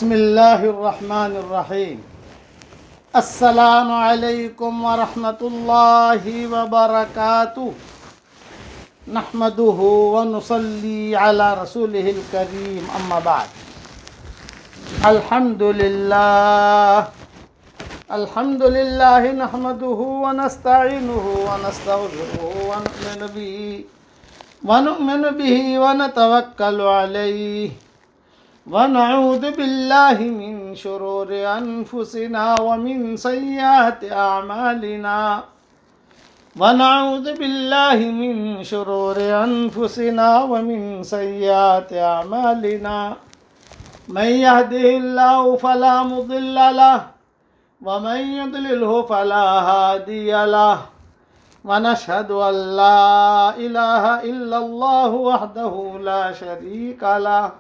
بسم اللہ الرحمن الرحیم السلام علیکم ورحمۃ اللہ وبرکاتہ نحمدہ ونصلی علی رسولہ الکریم اما بعد الحمد للہ نحمدہ ونستعینہ ونستغفرہ ونؤمن بہ ونتوکل علیہ ونعوذ باللہ من شرور انفسنا ومن سیئات اعمالنا من يهده الله فلا مضل له ومن يضلله فلا هادي له ونشهد أن لا إله إلا الله وحده لا شريك له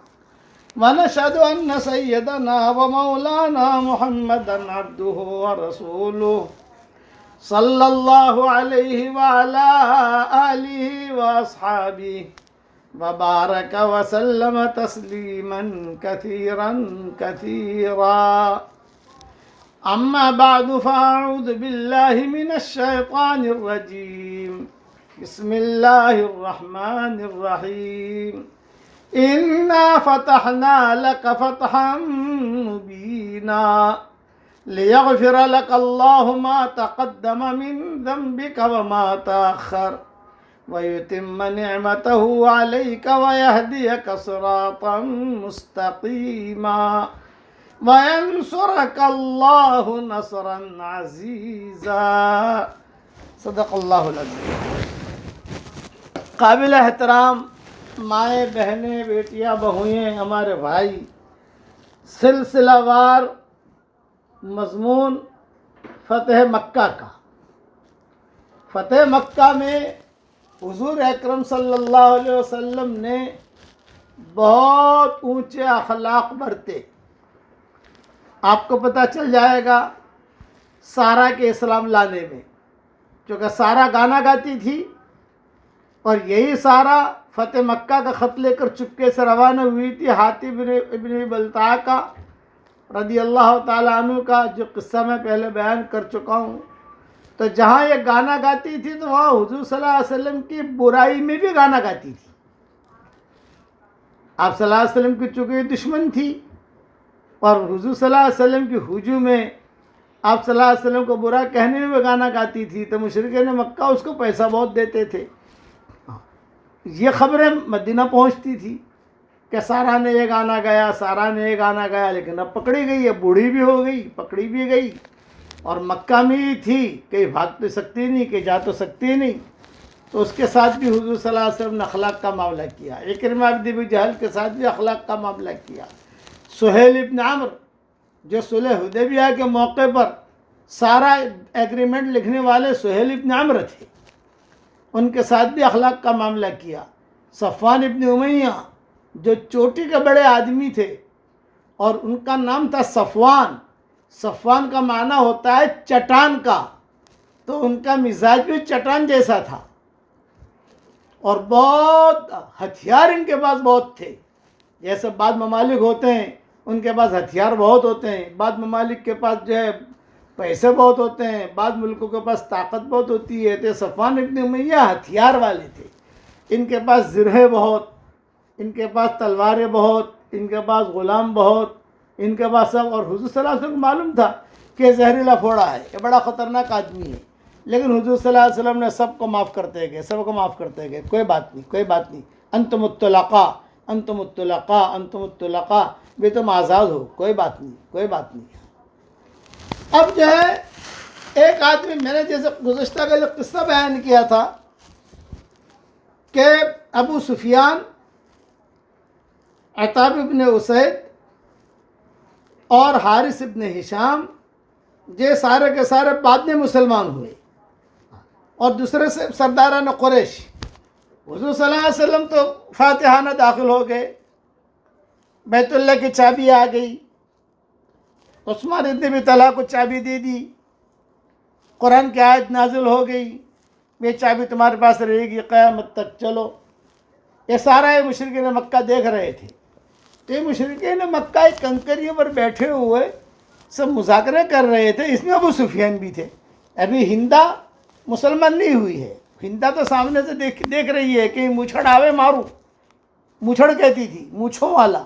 ونشهد أن سيدنا ومولانا محمدا عبده ورسوله صلى الله عليه وعلى آله وأصحابه وبارك وسلم تسليما كثيرا أما بعد فأعوذ بالله من الشيطان الرجيم بسم الله الرحمن الرحيم إنا فتحنا لك فتحا مبينا ليغفر لك الله ما تقدم من ذنبك وما تأخر ويتم نعمته عليك ويهديك صراطا مستقيما وينصرك الله نصرا عزيزا صدق الله العظيم. قابل احترام مائیں بہنیں بیٹیاں بہوئیں ہمارے بھائی، سلسلہ وار مضمون فتح مکہ کا. فتح مکہ میں حضور اکرم صلی اللہ علیہ وسلم نے بہت اونچے اخلاق برتے. آپ کو پتہ چل جائے گا سارا کے اسلام لانے میں، چونکہ سارا گانا گاتی تھی اور یہی سارا فتح مکہ کا خط لے کر چپکے سے روانہ ہوئی تھی. حاتب ابن بلتع کا رضی اللہ تعالیٰ عنہ کا جو قصہ میں پہلے بیان کر چکا ہوں، تو جہاں یہ گانا گاتی تھی تو وہاں حضور صلی اللہ علیہ وسلم کی برائی میں بھی گانا گاتی تھی. آپ صلی اللہ علیہ وسلم کی چونکہ دشمن تھی اور حضور صلی اللہ علیہ وسلم کی ہجوم میں آپ صلی اللہ علیہ وسلم کو برا کہنے میں بھی گانا گاتی تھی، تو مشرکین مکہ اس کو پیسہ بہت دیتے تھے. یہ خبریں مدینہ پہنچتی تھی کہ سارا نے یہ گانا گایا، سارا نے یہ گانا گایا، لیکن اب پکڑی گئی ہے، بوڑھی بھی ہو گئی، پکڑی بھی گئی اور مکہ میں ہی تھی، کہیں بھاگ تو سکتی نہیں، کہیں جا تو سکتی نہیں. تو اس کے ساتھ بھی حضور صلی اللہ علیہ وسلم نے اخلاق کا معاملہ کیا. اکرمہ بن ابی جہل کے ساتھ بھی اخلاق کا معاملہ کیا. سہیل ابن عمرو جو صلح حدیبیہ کے موقع پر سارا ایگریمنٹ لکھنے والے سہیل ابن عمرو تھے، ان کے ساتھ بھی اخلاق کا معاملہ کیا. صفوان ابن امیہ جو چوٹی کے بڑے آدمی تھے اور ان کا نام تھا صفوان. صفوان کا معنی ہوتا ہے چٹان کا، تو ان کا مزاج بھی چٹان جیسا تھا اور بہت ہتھیار ان کے پاس بہت تھے. جیسے بعض ممالک ہوتے ہیں ان کے پاس ہتھیار بہت ہوتے ہیں، بعض ممالک کے پاس جو ہے پیسے بہت ہوتے ہیں، بعض ملکوں کے پاس طاقت بہت ہوتی ہے. تو صفوان ابن امیہ ہتھیار والے تھے، ان کے پاس زرہیں بہت، ان کے پاس تلواریں بہت، ان کے پاس غلام بہت، ان کے پاس سب. اور حضور صلی اللہ علیہ وسلم کو معلوم تھا کہ یہ زہریلا پھوڑا ہے، یہ بڑا خطرناک آدمی ہے، لیکن حضور صلی اللہ علیہ وسلم نے سب کو معاف کرتے گئے، سب کو معاف کرتے گئے. کوئی بات نہیں، کوئی بات نہیں، انتم الطلقاء انتم الطلقاء انتم الطلقاء، بھی تم آزاد ہو، کوئی بات نہیں، کوئی بات نہیں. اب جو ہے ایک آدمی، میں نے جیسے گزشتہ کا قصہ بیان کیا تھا کہ ابو سفیان، عتاب ابن اسید اور حارث ابن ہشام یہ سارے کے سارے بعد میں مسلمان ہوئے، اور دوسرے سے سرداران قریش. حضور صلی اللہ علیہ وسلم تو فاتحانہ داخل ہو گئے، بیت اللہ کی چابی آ گئی، عثمان ابن ابی طلحہ کو چابی دے دی، قرآن کی آیت نازل ہو گئی، یہ چابی تمہارے پاس رہے گی قیامت تک، چلو. یہ سارا مشرکین مکہ دیکھ رہے تھے. تو مشرکین مکہ ایک کنکریوں پر بیٹھے ہوئے سب مذاکرے کر رہے تھے. اس میں ابو سفیان بھی تھے. ابھی ہندا مسلمان نہیں ہوئی ہے. ہندا تو سامنے سے دیکھ رہی ہے کہ مچھڑ آوے ماروں. مچھڑ کہتی تھی مچھوں والا.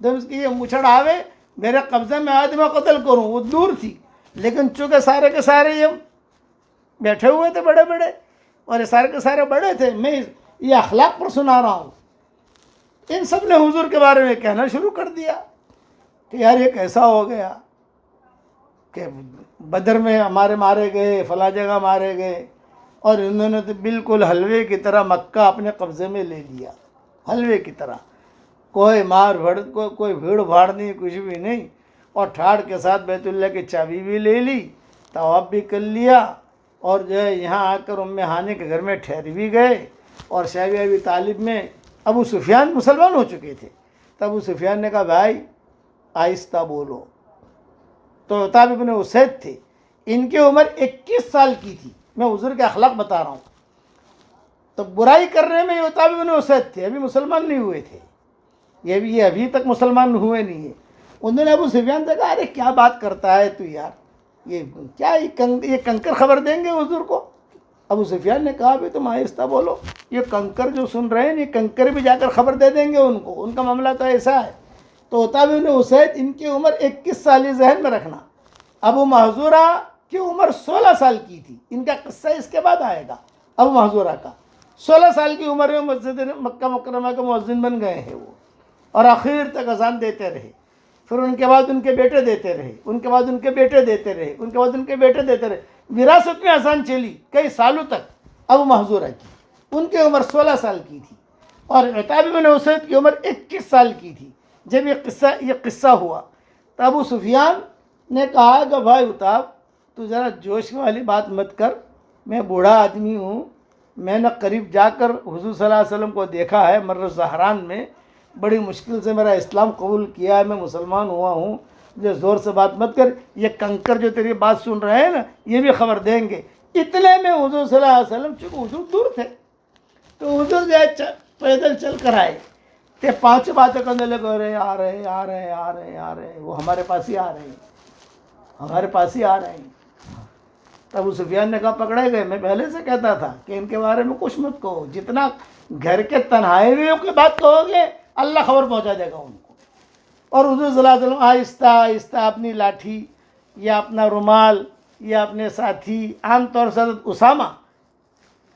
جب اس کی یہ مچھڑ آوے میرے قبضے میں آئے تو میں قتل کروں. وہ دور تھی، لیکن چونکہ سارے کے سارے یہ بیٹھے ہوئے تھے بڑے بڑے، اور یہ سارے کے سارے بڑے تھے. میں یہ اخلاق پر سنا رہا ہوں. ان سب نے حضور کے بارے میں کہنا شروع کر دیا کہ یار یہ کیسا ہو گیا کہ بدر میں ہمارے مارے گئے، فلاں جگہ مارے گئے، اور انہوں نے تو بالکل حلوے کی طرح مکہ اپنے قبضے میں لے لیا. حلوے کی طرح، کوئی کوئی بھیڑ بھاڑ نہیں، کچھ بھی نہیں. اور ٹھاڑ کے ساتھ بیت اللہ کی چابی بھی لے لی، طواف بھی کر لیا، اور جو ہے یہاں آ کر ام ہانی کے گھر میں ٹھہر بھی گئے. اور شیبہ ابی طالب میں ابو سفیان مسلمان ہو چکے تھے. تو ابو سفیان نے کہا بھائی آہستہ بولو. تو عتاب ابن اسید تھے، ان کی عمر 21 سال کی تھی. میں حضور کے اخلاق بتا رہا ہوں. تو برائی کرنے میں عتاب ابن اسید تھے، ابھی مسلمان نہیں ہوئے تھے. یہ ابھی تک مسلمان ہوئے نہیں ہیں. انہوں نے ابو سفیان سے کہا ارے کیا بات کرتا ہے تو یار، یہ کیا یہ کنکر خبر دیں گے حضور کو؟ ابو سفیان نے کہا بھی تم آہستہ بولو. یہ کنکر جو سن رہے ہیں یہ کنکر بھی جا کر خبر دے دیں گے ان کو. ان کا معاملہ تو ایسا ہے. تو عتاب بن اسید ان کی عمر 21 سال، یہ ذہن میں رکھنا. ابو محذورہ کی عمر 16 سال کی تھی. ان کا قصہ اس کے بعد آئے گا. ابو محذورہ کا 16 سال کی عمر میں مسجد مکہ مکرمہ کے مؤذن بن گئے ہیں وہ، اور آخر تک اذان دیتے رہے. پھر ان کے بعد ان کے بیٹے دیتے رہے، ان کے بعد ان کے بیٹے دیتے رہے، ان کے بعد ان کے بیٹے دیتے رہے. وراثت میں اذان چلی کئی سالوں تک ابو محذورہ کی. ان کی عمر 16 سال کی تھی، اور عتاب بن اسید کی عمر 21 سال کی تھی جب یہ قصہ ہوا. تو ابو سفیان نے کہا کہ بھائی عتاب تو ذرا جوش والی بات مت کر. میں بوڑھا آدمی ہوں، میں نے قریب جا کر حضور صلی اللہ علیہ وسلم کو دیکھا ہے مر زہران میں. بڑی مشکل سے میرا اسلام قبول کیا ہے، میں مسلمان ہوا ہوں. جو زور سے بات مت کر. یہ کنکر جو تیری بات سن رہے ہیں نا یہ بھی خبر دیں گے. اتنے میں حضور صلی اللہ علیہ وسلم، چونکہ حضور دور تھے تو حضور جو ہے پیدل چل کر آئے. کہ 5 باتیں کرنے لگے، رہے آ رہے آ رہے آ رہے آ رہے، وہ ہمارے پاس ہی آ رہے ہیں، ہمارے پاس ہی آ رہے ہیں. تب ابو سفیان نے کہا پکڑے گئے. میں پہلے سے کہتا تھا کہ ان کے بارے میں کچھ مت کہو. جتنا گھر کے تنہائیوں کی بات کہو گے اللہ خبر پہنچا دے گا ان کو. اور حضور صلی اللہ علیہ وسلم آہستہ آہستہ اپنی لاٹھی یا اپنا رومال یا اپنے ساتھی، عام طور سے حضرت اسامہ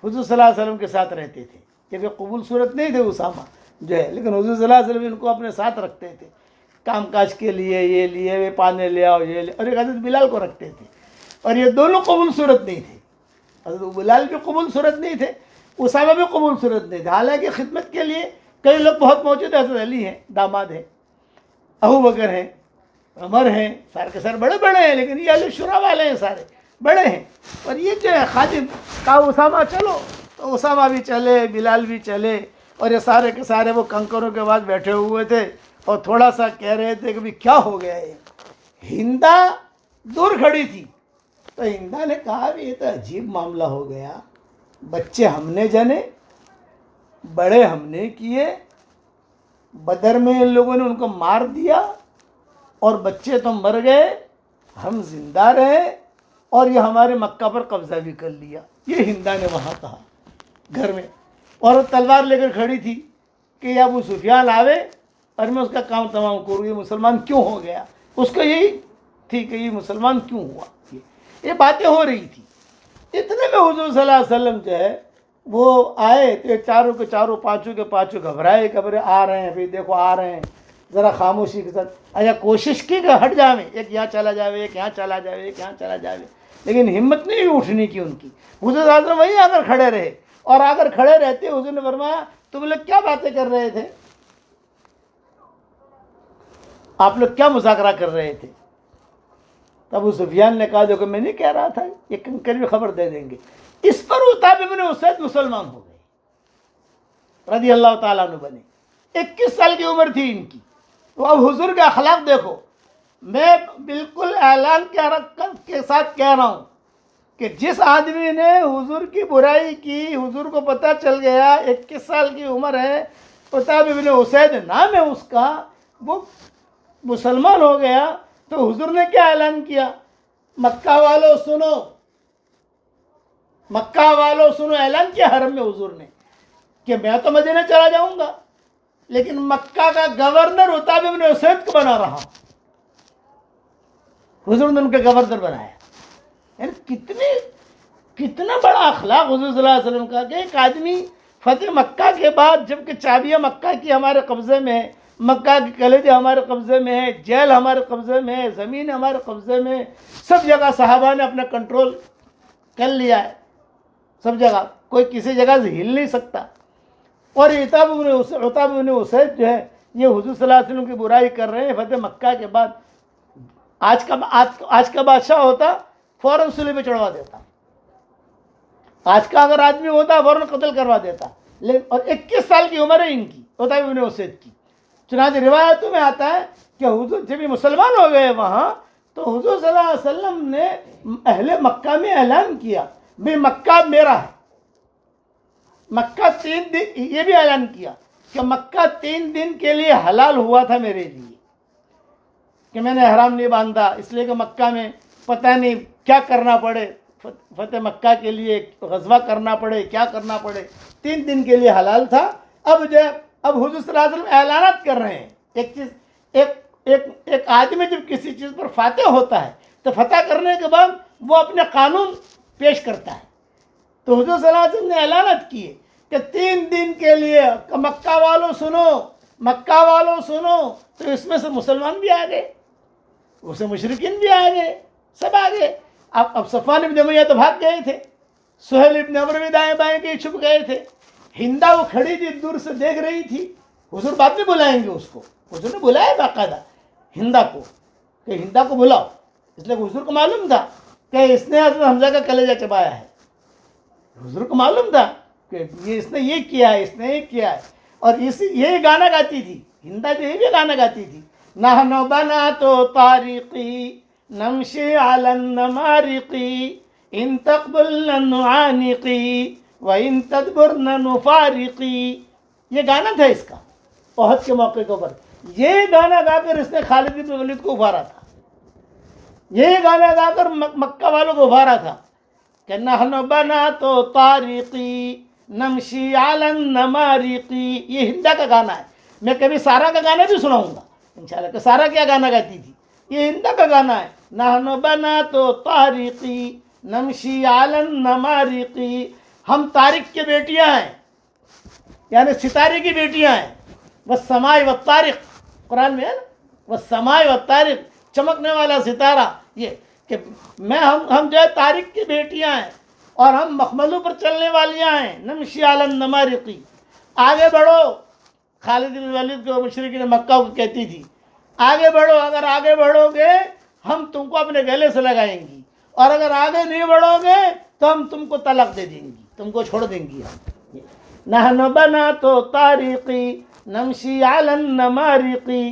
حضور صلی اللہ علیہ وسلم کے ساتھ رہتے تھے، کیونکہ قبول صورت نہیں تھے اسامہ جو ہے، لیکن حضور صلی اللہ علیہ وسلم ان کو اپنے ساتھ رکھتے تھے کام کاج کے لیے. یہ لیے وہ پانے لے آؤ، یہ لے. اور ایک حضرت بلال کو رکھتے تھے. اور یہ دونوں قبول صورت نہیں تھے. حضرت بلال بھی قبول صورت نہیں تھے، اسامہ بھی قبول صورت نہیں تھے. حالانکہ خدمت کے لیے کئی لوگ بہت موجود ہیں. حضرت علی ہیں، داماد ہیں، ابو بکر ہیں، عمر ہیں، سارے کے سارے بڑے بڑے ہیں، لیکن یہ علی شورا والے ہیں، سارے بڑے ہیں. اور یہ جو ہے خادم کہا اسامہ چلو تو اسامہ بھی چلے، بلال بھی چلے. اور یہ سارے کے سارے وہ کنکروں کے بعد بیٹھے ہوئے تھے اور تھوڑا سا کہہ رہے تھے کہ بھی کیا ہو گیا ہے. ہندا دور کھڑی تھی. تو ہندا نے کہا بھی یہ تو عجیب معاملہ ہو گیا. بچے ہم نے جنے، بڑے ہم نے کیے، بدر میں ان لوگوں نے ان کو مار دیا، اور بچے تو مر گئے، ہم زندہ رہے، اور یہ ہمارے مکہ پر قبضہ بھی کر لیا. یہ ہندا نے وہاں کہا گھر میں. اور وہ تلوار لے کر کھڑی تھی کہ یہ ابو سفیان آوے اور میں اس کا کام تمام کروں. یہ مسلمان کیوں ہو گیا؟ اس کو یہی تھی کہ یہ مسلمان کیوں ہوا. یہ باتیں ہو رہی تھی. اتنے میں حضور صلی اللہ علیہ وسلم جو ہے وہ آئے تو چاروں کے چاروں، پانچوں کے پانچوں گھبرائے آ رہے ہیں. پھر دیکھو آ رہے ہیں، ذرا خاموشی کے ساتھ. اچھا کوشش کی کہ ہٹ جاویں، ایک یہاں چلا جاوے، ایک یہاں چلا جاوے، ایک یہاں چلا جاوے، لیکن ہمت نہیں ہوئی اٹھنے کی ان کی. حضور صلی اللہ علیہ وسلم وہیں آ کر کھڑے رہے. اور آ کر کھڑے رہتے حضور نے فرمایا تم لوگ کیا باتیں کر رہے تھے؟ آپ لوگ کیا مذاکرہ کر رہے تھے؟ ابو سفیان نے کہا دیکھو میں نہیں کہہ رہا تھا یہ کنکر بھی خبر دے دیں گے. اس پر عتاب بن اسید مسلمان ہو گئے، رضی اللہ تعالیٰ عنہ بنے. 21 سال کی عمر تھی ان کی. تو اب حضور کے اخلاق دیکھو. میں بالکل اعلان کے ساتھ کہہ رہا ہوں کہ جس آدمی نے حضور کی برائی کی، حضور کو پتہ چل گیا 21 سال کی عمر ہے، عتاب بن اسید نام ہے اس کا، وہ مسلمان ہو گیا تو حضور نے کیا اعلان کیا؟ مکہ والوں سنو، مکہ والوں سنو، اعلان کیا حرم میں حضور نے کہ میں تو مدینہ چلا جاؤں گا لیکن مکہ کا گورنر عتبہ بن اسید کو بنا رہا ہوں۔ حضور نے ان کا گورنر بنایا۔ یعنی کتنا بڑا اخلاق حضور صلی اللہ علیہ وسلم کا کہ ایک آدمی فتح مکہ کے بعد، جب کہ چابیاں مکہ کی ہمارے قبضے میں ہے، مکہ کے کلیجے ہمارے قبضے میں ہے، جیل ہمارے قبضے میں ہے، زمین ہمارے قبضے میں ہے، سب جگہ صحابہ نے اپنا کنٹرول کر لیا ہے، سب جگہ کوئی کسی جگہ سے ہل نہیں سکتا۔ اور عتبہ بن اسید جو ہے یہ حضور صلی اللہ علیہ وسلم کی برائی کر رہے ہیں فتح مکہ کے بعد۔ آج کا بادشاہ ہوتا فوراً صلیب پہ چڑھوا دیتا، آج کا اگر آدمی ہوتا فوراً قتل کروا دیتا، لیکن اور 21 سال کی عمر ہے ان کی، عتبہ بن اسید کی۔ چنانچہ روایتوں میں آتا ہے کہ حضور جب یہ مسلمان ہو گئے وہاں تو حضور صلی اللہ علیہ وسلم نے اہل مکہ میں اعلان کیا بھئی مکہ میرا ہے۔ مکہ 3 دن، یہ بھی اعلان کیا کہ مکہ 3 دن کے لیے حلال ہوا تھا میرے لیے، کہ میں نے احرام نہیں باندھا اس لیے کہ مکہ میں پتہ نہیں کیا کرنا پڑے، فتح مکہ کے لیے غزوہ کرنا پڑے، کیا کرنا پڑے، 3 دن کے لیے حلال تھا۔ اب حضور صلی اللہ علیہ وسلم اعلانات کر رہے ہیں۔ ایک آدمی جب کسی چیز پر فاتح ہوتا ہے تو فتح کرنے کے بعد وہ اپنے قانون پیش کرتا ہے، تو حضور صلی اللہ علیہ وسلم نے اعلانات کیے کہ 3 دن کے لیے مکہ والوں سنو، مکہ والوں سنو، تو اس میں سے مسلمان بھی آ گئے، اس سے مشرکین بھی آ گئے، سب آ گئے۔ اب صفوان ابن امیہ تو بھاگ گئے تھے، سہیل ابن عمرو بھی دائیں بائیں کہیں چھپ گئے تھے، ہندا وہ کھڑی تھی دور سے دیکھ رہی تھی۔ حضور بعد میں بلائیں گے اس کو، حضور نے بلایا باقاعدہ ہندا کو کہ ہندا کو بلاؤ، اس لیے حضور کو معلوم تھا کہ اس نے حضرت حمزہ کا کلیجہ چبایا ہے، حضور کو معلوم تھا کہ اس نے یہ کیا ہے، اس نے یہ کیا ہے۔ اور یہی گانا گاتی تھی ہندا، جو یہ بھی گانا گاتی تھی، نحن بنات طارقی نمشی علی النمارقی ان تقبلن نعانقی وَإِن تَدْبُرْنَ نُفَارِقِي، یہ گانا تھا اس کا احد کے موقع کے اوپر۔ یہ گانا گا کر اس نے خالد بن ولید کو ابھارا تھا، یہ گانا گا کر مکہ والوں کو ابھارا تھا کہ نحن بنات طارقی نمشی علی النمارقی۔ یہ ہندا کا گانا ہے۔ میں کبھی سارا کا گانا بھی سناؤں گا انشاءاللہ کہ سارا کیا گانا گاتی تھی، یہ ہندا کا گانا ہے۔ نحن بنات طارقی نمشی علی النمارقی، ہم طارق کی بیٹیاں ہیں، یعنی ستارے کی بیٹیاں ہیں۔ والسماء والطارق، قرآن میں ہے نا، والسماء والطارق، چمکنے والا ستارہ، یہ کہ ہم جو ہے طارق کی بیٹیاں ہیں اور ہم مخملوں پر چلنے والیاں ہیں۔ نمشی علی النمارقی، آگے بڑھو، خالد بن ولید کو مشرکین مکہ کو کہتی تھی آگے بڑھو، اگر آگے بڑھو گے ہم تم کو اپنے گلے سے لگائیں گی، اور اگر آگے نہیں بڑھو گے تو ہم تم کو طلاق دے دیں گی، تم کو چھوڑ دیں گی ہم۔ نحن بنات طارقی نمشی علی النمارقی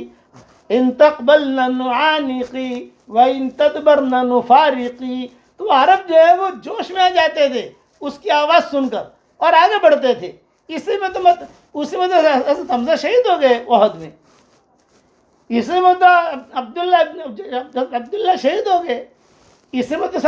ان تقبلن نعانقی وان تدبرن نفارقی۔ تو عرب جو ہے وہ جوش میں آ جاتے تھے اس کی آواز سن کر اور آگے بڑھتے تھے۔ اسی میں تو حضرت حمزہ شہید ہو گئے احد میں، اسی میں تو عبداللہ شہید ہو گئے، اسی میں تو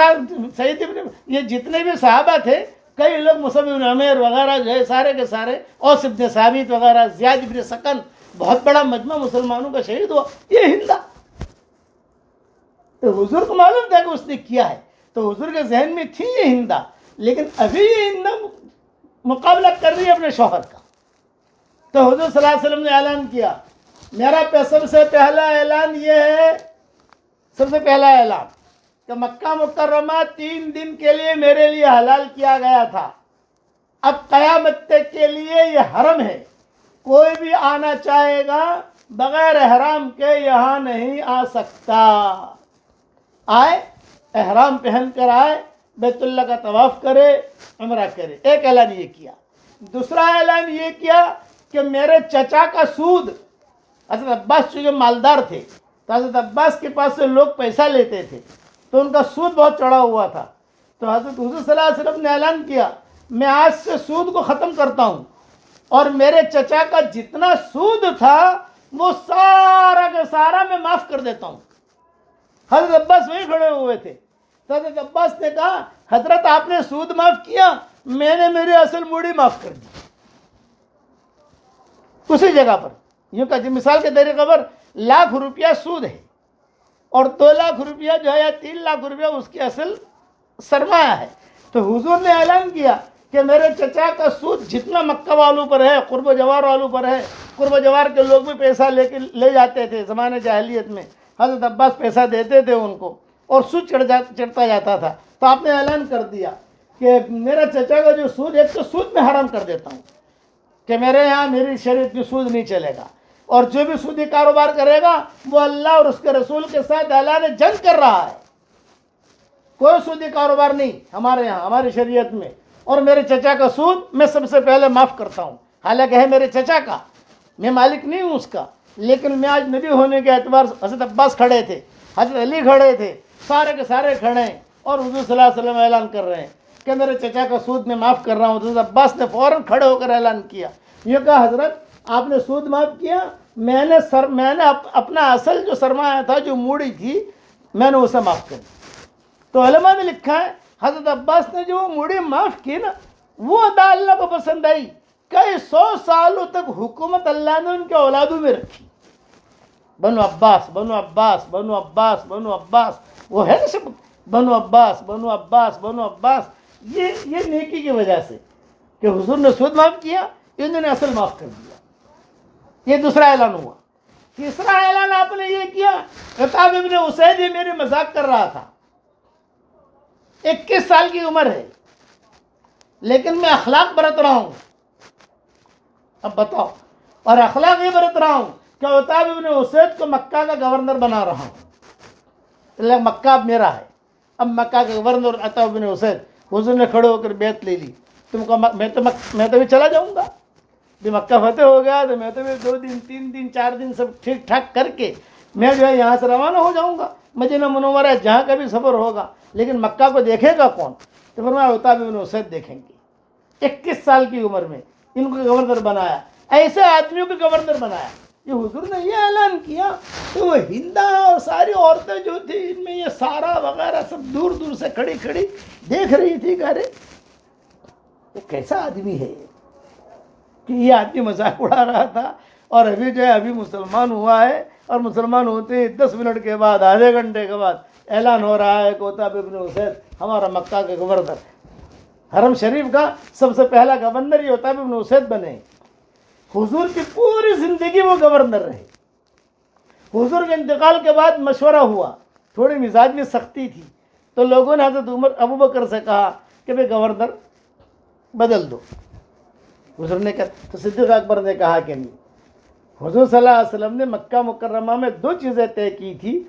سعید ابن، یہ جتنے بھی صحابہ تھے، کئی لوگ مصعب بن عمیر وغیرہ جو ہے سارے کے سارے، اوس بن ثابت وغیرہ، زیاد بن سکن، بہت بڑا مجمع مسلمانوں کا شہید ہوا۔ یہ ہندا، تو حضور کو معلوم تھا کہ اس نے کیا ہے، تو حضور کے ذہن میں تھی یہ ہندا، لیکن ابھی یہ ہندا مقابلہ کر رہی ہے اپنے شوہر کا۔ تو حضور صلی اللہ علیہ وسلم نے اعلان کیا، میرا سب سے پہلا اعلان یہ ہے، سب سے پہلا اعلان کہ مکہ مکرمہ 3 دن کے لیے میرے لیے حلال کیا گیا تھا، اب قیامت تک کے لیے یہ حرم ہے، کوئی بھی آنا چاہے گا بغیر احرام کے یہاں نہیں آ سکتا۔ آئے، احرام پہن کر آئے، بیت اللہ کا طواف کرے، عمرہ کرے۔ ایک اعلان یہ کیا۔ دوسرا اعلان یہ کیا کہ میرے چچا کا سود، حضرت عباس چونکہ مالدار تھے تو حضرت عباس کے پاس سے لوگ پیسہ لیتے تھے تو ان کا سود بہت چڑھا ہوا تھا، تو حضرت حضور صلی اللہ علیہ وسلم نے اعلان کیا میں آج سے سود کو ختم کرتا ہوں، اور میرے چچا کا جتنا سود تھا وہ سارا کا سارا میں معاف کر دیتا ہوں۔ حضرت عباس وہیں کھڑے ہوئے تھے۔ تو حضرت عباس نے کہا حضرت آپ نے سود معاف کیا، میں نے میری اصل موڑی معاف کر دی اسی جگہ پر۔ یوں کہ مثال کے طریقے پر ₹1,00,000 سود ہے اور 2,00,000 روپیہ جو ہے یا 3,00,000 روپیہ اس کی اصل سرمایہ ہے۔ تو حضور نے اعلان کیا کہ میرے چچا کا سود جتنا مکہ والوں پر ہے، قرب و جوار والوں پر ہے، قرب و جوار کے لوگ بھی پیسہ لے جاتے تھے زمانے جاہلیت میں، حضرت عباس پیسہ دیتے تھے ان کو اور سود چڑھتا جاتا تھا۔ تو آپ نے اعلان کر دیا کہ میرا چچا کا جو سود ہے تو سود میں حرام کر دیتا ہوں کہ میرے یہاں میری شریعت میں سود نہیں چلے گا، اور جو بھی سودی کاروبار کرے گا وہ اللہ اور اس کے رسول کے ساتھ اعلان جنگ کر رہا ہے۔ کوئی سودی کاروبار نہیں ہمارے یہاں، ہماری شریعت میں۔ اور میرے چچا کا سود میں سب سے پہلے معاف کرتا ہوں، حالانکہ ہے میرے چچا کا، میں مالک نہیں ہوں اس کا، لیکن میں آج نبی ہونے کے اعتبار سے حضرت عباس کھڑے تھے، حضرت علی کھڑے تھے، سارے کے سارے کھڑے ہیں اور حضور صلی اللہ علیہ وسلم اعلان کر رہے ہیں کہ میرے چچا کا سود میں معاف کر رہا ہوں۔ حضرت عباس نے فوراً کھڑے ہو کر اعلان کیا، یہ کہا حضرت آپ نے سود معاف کیا، میں نے اپنا اصل جو سرمایہ تھا، جو موڑی تھی، میں نے اسے معاف کر دیا۔ تو علماء نے لکھا ہے حضرت عباس نے جو موڑی معاف کی نا، وہ ادا اللہ کو پسند آئی۔ کئی 100 سالوں تک حکومت اللہ نے ان کے اولادوں میں رکھی، بنو عباس بنو عباس بنو عباس بنو عباس، وہ ہے نا سب بنو عباس بنو عباس بنو عباس۔ یہ نیکی کی وجہ سے کہ حضور نے سود معاف کیا، انہوں نے اصل معاف کر دیا۔ یہ دوسرا اعلان ہوا۔ تیسرا اعلان آپ نے یہ کیا، عتاب ابن اسید یہ میری مذاق کر رہا تھا، 21 سال کی عمر ہے لیکن میں اخلاق برت رہا ہوں۔ اب بتاؤ، اور اخلاق یہ برت رہا ہوں کہ عتاب ابن اسید کو مکہ کا گورنر بنا رہا ہوں، اللہ مکہ اب میرا ہے۔ اب مکہ کا گورنر عتاب ابن اسید، حضور نے کھڑے ہو کر بیعت لے لی، تم کو میں تو بھی چلا جاؤں گا، بھی مکہ فتح ہو گیا تو میں تو بھی 2 دن 3 دن 4 دن سب ٹھیک ٹھاک کر کے میں جو ہے یہاں سے روانہ ہو جاؤں گا مدینہ منورہ، جہاں کا بھی سفر ہوگا، لیکن مکہ کو دیکھے گا کون؟ تو فرمایا عتاب ابن اسید دیکھیں گے۔ 21 سال کی عمر میں ان کو گورنر بنایا، ایسے آدمیوں کو گورنر بنایا۔ یہ حضور نے یہ اعلان کیا تو وہ ہندا اور ساری عورتیں جو تھیں ان میں یہ سارا وغیرہ سب دور دور سے کھڑی کھڑی دیکھ رہی تھی کہ ارے یہ کیسا آدمی ہے کہ یہ آدمی مذاق اڑا رہا تھا، اور ابھی جو ہے ابھی مسلمان ہوا ہے، اور مسلمان ہوتے 10 منٹ کے بعد آدھے گھنٹے کے بعد اعلان ہو رہا ہے کہ عتاب ابن اسید ہمارا مکہ کا گورنر ہے۔ حرم شریف کا سب سے پہلا گورنر یہ عتاب ابن اسید بنے۔ حضور کی پوری زندگی وہ گورنر رہے۔ حضور کے انتقال کے بعد مشورہ ہوا، تھوڑی مزاج میں سختی تھی، تو لوگوں نے حضرت ابو بکر سے کہا کہ بھئی گورنر بدل دو۔ حضور نے کہا، تو صدیق اکبر نے کہا کہ نہیں۔ حضور صلی اللہ علیہ وسلم نے مکہ مکرمہ میں 2 چیزیں طے کی تھی،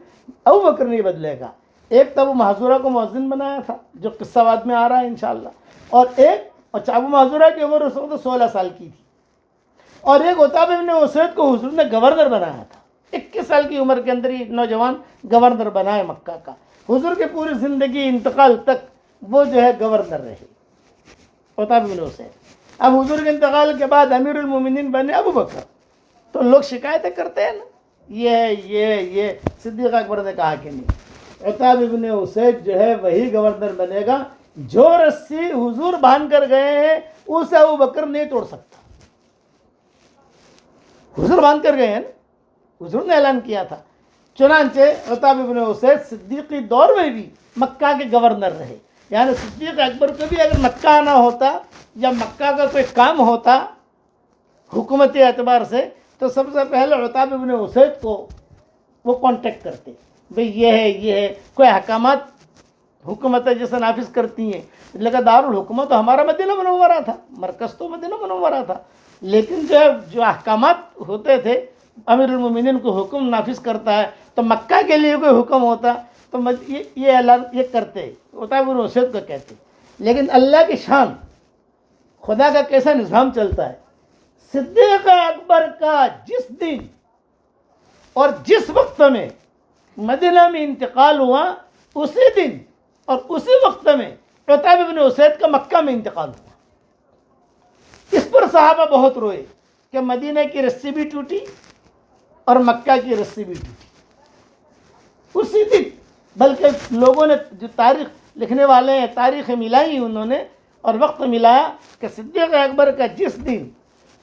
ابو بکر نہیں بدلے گا۔ ایک تو ابو محذورہ کو مؤذن بنایا تھا، جو قصہ بعد میں آ رہا ہے انشاءاللہ، اور ابو محذورہ کی عمر اس وقت 16 سال کی تھی، اور ایک عتاب ابن اسید کو حضور نے گورنر بنایا تھا۔ 21 سال کی عمر کے اندر یہ نوجوان گورنر بنائے مکہ کا۔ حضور کی پوری زندگی انتقال تک وہ جو ہے گورنر رہے عتاب ابن اسید۔ اب حضور کے انتقال کے بعد امیر المومنین بنے ابو بکر، تو لوگ شکایتیں کرتے ہیں نا، یہ صدیق اکبر نے کہا کہ نہیں، عتاب ابن اسید جو ہے وہی گورنر بنے گا، جو رسی حضور باندھ کر گئے ہیں اسے ابو بکر نہیں توڑ سکتا۔ حضور باندھ کر گئے ہیں نا، حضور نے اعلان کیا تھا۔ چنانچہ عتاب ابن اسید صدیقی دور میں بھی مکہ کے گورنر رہے، یعنی صدیق اکبر کو بھی اگر مکہ آنا ہوتا یا مکہ کا کوئی کام ہوتا حکومتی اعتبار سے، تو سب سے پہلے عتاب ابن اسید کو وہ کانٹیکٹ کرتے، بھئی یہ ہے کوئی احکامات حکومتیں جیسے نافذ کرتی ہیں، لیکن دارالحکومت تو ہمارا مدینہ منورہ تھا، مرکز تو مدینہ منورہ تھا، لیکن جو احکامات ہوتے تھے امیر المومنین کو حکم نافذ کرتا ہے، تو مکہ کے لیے کوئی حکم ہوتا تو یہ اعلان یہ کرتے، عتاب ابن اسید کو کہتے۔ لیکن اللہ کی شان، خدا کا کیسا نظام چلتا ہے، صدیق اکبر کا جس دن اور جس وقت میں مدینہ میں انتقال ہوا، اسی دن اور اسی وقت میں عتاب ابن اسید کا مکہ میں انتقال ہوا۔ اس پر صحابہ بہت روئے کہ مدینہ کی رسی بھی ٹوٹی اور مکہ کی رسی بھی ٹوٹی اسی دن. بلکہ لوگوں نے جو تاریخ لکھنے والے ہیں تاریخیں ملائی انہوں نے اور وقت ملایا کہ صدیق اکبر کا جس دن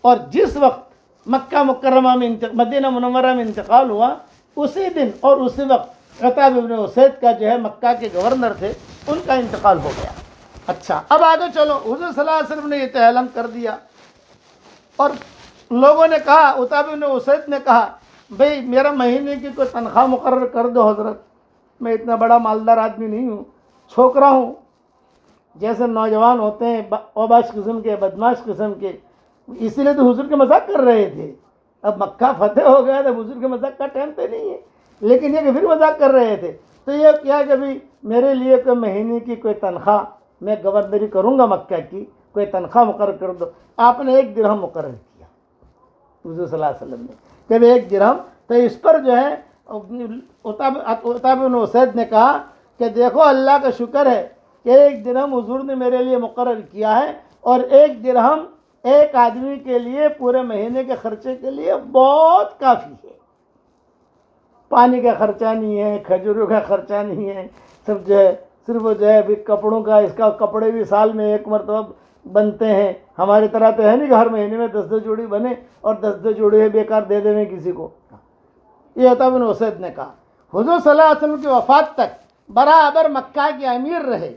اور جس وقت مکہ مکرمہ میں مدینہ منورہ میں انتقال ہوا اسی دن اور اسی وقت عتاب ابن اسید کا جو ہے مکہ کے گورنر تھے ان کا انتقال ہو گیا. اچھا اب آگے چلو. حضور صلی اللہ علیہ وسلم نے یہ اعلان کر دیا اور لوگوں نے کہا عتاب ابن اسید نے کہا بھئی میرا مہینے کی کوئی تنخواہ مقرر کر دو حضرت, میں اتنا بڑا مالدار آدمی نہیں ہوں, چھوکرا ہوں. جیسے نوجوان ہوتے ہیں اوباش قسم کے بدماش قسم کے, اسی لیے تو حضور کے مذاق کر رہے تھے. اب مکہ فتح ہو گیا تو حضور کے مذاق کا ٹائم تو نہیں ہے, لیکن یہ کہ پھر مذاق کر رہے تھے. تو یہ کیا کہ بھی میرے لیے کوئی مہینے کی کوئی تنخواہ, میں گورنری کروں گا مکہ کی, کوئی تنخواہ مقرر کر دو. آپ نے 1 درہم مقرر کیا حضور صلی اللہ علیہ وسلم نے کہ 1 درہم. تو اس پر جو ہے عتاب بن اسید نے کہا کہ دیکھو اللہ کا شکر ہے کہ 1 درہم حضور نے میرے لیے مقرر کیا ہے اور 1 درہم ایک آدمی کے لیے پورے مہینے کے خرچے کے لیے بہت کافی ہے. پانی کا خرچہ نہیں ہے, کھجوروں کا خرچہ نہیں ہے, سب جو ہے صرف جو ہے بھی کپڑوں کا, اس کا کپڑے بھی سال میں 1 مرتبہ بنتے ہیں. ہماری طرح تو ہے نہیں کہ ہر مہینے میں 10 جوڑی بنے اور 10 جوڑی بیکار دے دیں کسی کو. یہ عتاب بن اسید نے کہا. حضور صلی اللہ علیہ وسلم کی وفات تک برابر مکہ کے امیر رہے.